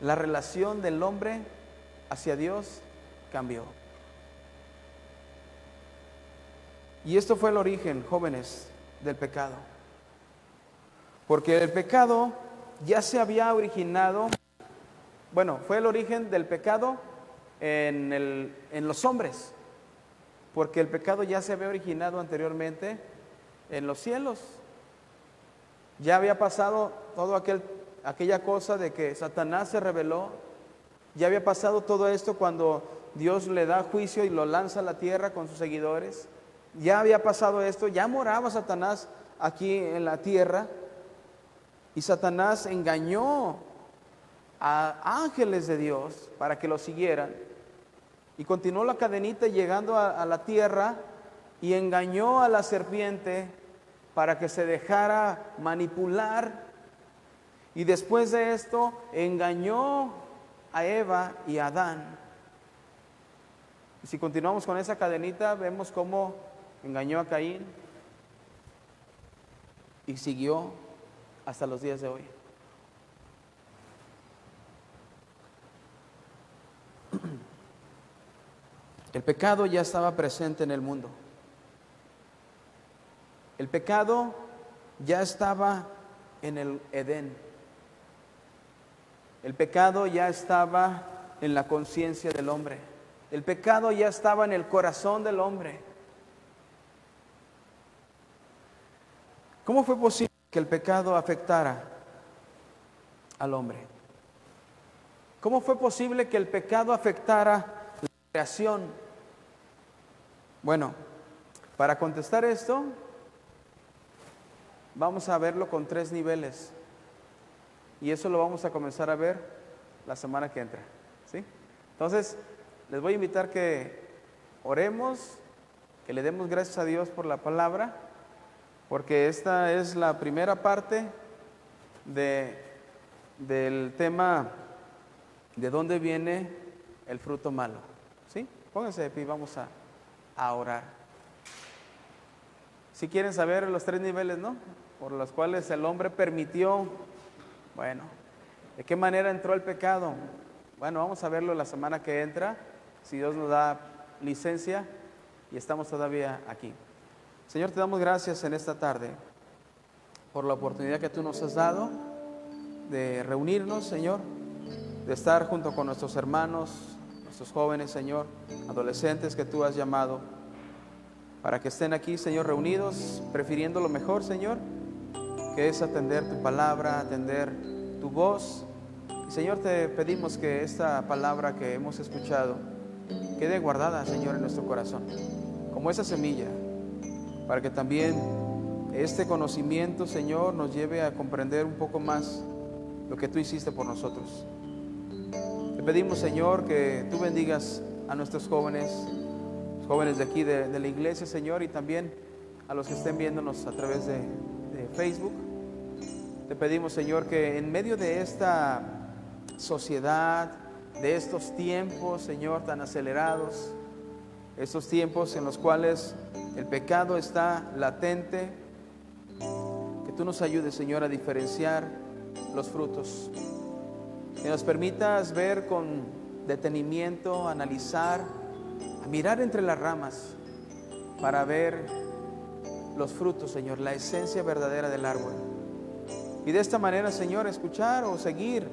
Speaker 4: la relación del hombre hacia Dios cambió. Y esto fue el origen, jóvenes, del pecado. Porque el pecado ya se había originado, bueno, fue el origen del pecado en los hombres. Porque el pecado ya se había originado anteriormente en los cielos. Ya había pasado todo aquella cosa de que Satanás se rebeló. Ya había pasado todo esto cuando Dios le da juicio y lo lanza a la tierra con sus seguidores. Ya había pasado esto, ya moraba Satanás aquí en la tierra. Y Satanás engañó a ángeles de Dios para que lo siguieran. Y continuó la cadenita llegando a la tierra y engañó a la serpiente para que se dejara manipular. Y después de esto engañó a Eva y a Adán. Y si continuamos con esa cadenita, vemos cómo engañó a Caín y siguió hasta los días de hoy. El pecado ya estaba presente en el mundo. El pecado ya estaba en el Edén. El pecado ya estaba en la conciencia del hombre. El pecado ya estaba en el corazón del hombre. ¿Cómo fue posible que el pecado afectara al hombre? ¿Cómo fue posible que el pecado afectara la creación? Bueno, para contestar esto, vamos a verlo con 3 niveles. Y eso lo vamos a comenzar a ver la semana que entra, ¿sí? Entonces, les voy a invitar que oremos, que le demos gracias a Dios por la palabra, porque esta es la primera parte del tema de dónde viene el fruto malo, ¿sí? Pónganse de pie y vamos a orar. Si quieren saber los 3 niveles, ¿no?, por los cuales el hombre permitió, bueno, ¿de qué manera entró el pecado? Bueno, vamos a verlo la semana que entra, si Dios nos da licencia y estamos todavía aquí. Señor, te damos gracias en esta tarde por la oportunidad que tú nos has dado de reunirnos, Señor, de estar junto con nuestros hermanos, nuestros jóvenes, Señor, adolescentes que tú has llamado para que estén aquí, Señor, reunidos, prefiriendo lo mejor, Señor, que es atender tu palabra, atender tu voz. Y, Señor, te pedimos que esta palabra que hemos escuchado quede guardada, Señor, en nuestro corazón, como esa semilla, para que también este conocimiento, Señor, nos lleve a comprender un poco más lo que tú hiciste por nosotros. Te pedimos, Señor, que tú bendigas a nuestros jóvenes, los jóvenes de aquí de la iglesia, Señor, y también a los que estén viéndonos a través de Facebook. Te pedimos, Señor, que en medio de esta sociedad, de estos tiempos, Señor, tan acelerados, estos tiempos en los cuales el pecado está latente, que tú nos ayudes, Señor, a diferenciar los frutos. Que nos permitas ver con detenimiento, analizar, a mirar entre las ramas para ver los frutos, Señor, la esencia verdadera del árbol. Y de esta manera, Señor, escuchar o seguir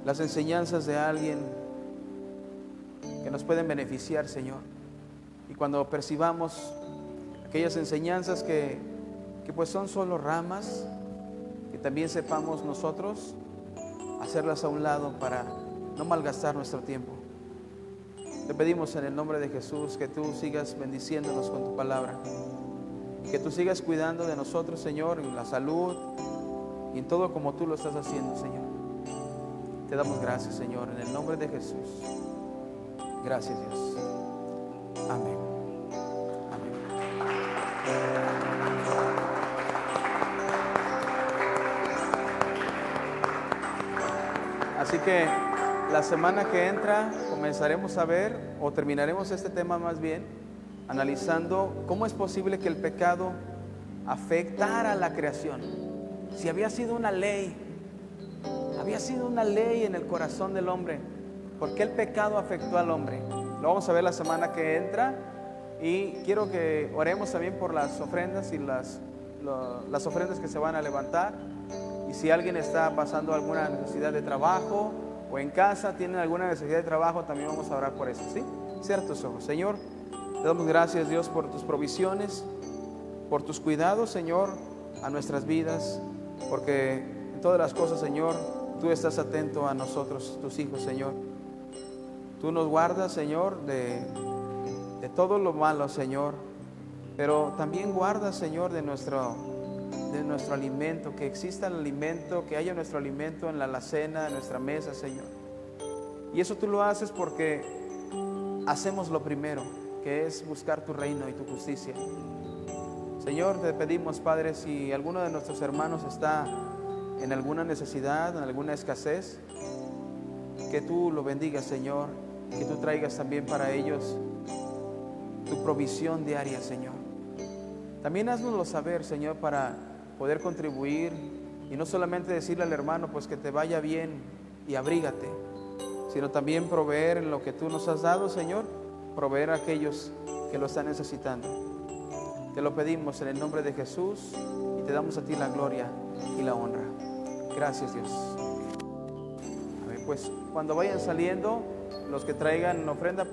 Speaker 4: las enseñanzas de alguien que nos pueden beneficiar, Señor. Y cuando percibamos aquellas enseñanzas que pues son solo ramas, que también sepamos nosotros hacerlas a un lado para no malgastar nuestro tiempo. Te pedimos en el nombre de Jesús que tú sigas bendiciéndonos con tu palabra. Que tú sigas cuidando de nosotros, Señor, en la salud y en todo como tú lo estás haciendo, Señor. Te damos gracias, Señor, en el nombre de Jesús. Gracias, Dios. Amén. Amén. Así que la semana que entra comenzaremos a ver, o terminaremos este tema más bien, analizando cómo es posible que el pecado afectara a la creación. Si había sido una ley en el corazón del hombre, ¿por qué el pecado afectó al hombre? Lo vamos a ver la semana que entra, y quiero que oremos también por las ofrendas y las ofrendas que se van a levantar. Y si alguien está pasando alguna necesidad de trabajo, o en casa tienen alguna necesidad de trabajo, también vamos a orar por eso, ¿sí? Cierra tus ojos. Señor, te damos gracias, Dios, por tus provisiones, por tus cuidados, Señor, a nuestras vidas, porque en todas las cosas, Señor, tú estás atento a nosotros, tus hijos, Señor. Tú nos guardas, Señor, de todo lo malo, Señor, pero también guardas, Señor, de nuestro alimento, que exista el alimento, que haya nuestro alimento en la alacena, en nuestra mesa, Señor. Y eso tú lo haces porque hacemos lo primero, que es buscar tu reino y tu justicia. Señor, te pedimos, Padre, si alguno de nuestros hermanos está en alguna necesidad, en alguna escasez, que tú lo bendigas, Señor, que tú traigas también para ellos tu provisión diaria, Señor. También haznoslo saber, Señor, para poder contribuir y no solamente decirle al hermano, pues que te vaya bien y abrígate, sino también proveer en lo que tú nos has dado, Señor, proveer a aquellos que lo están necesitando. Te lo pedimos en el nombre de Jesús y te damos a ti la gloria y la honra. Gracias, Dios. A ver, pues cuando vayan saliendo, los que traigan ofrenda,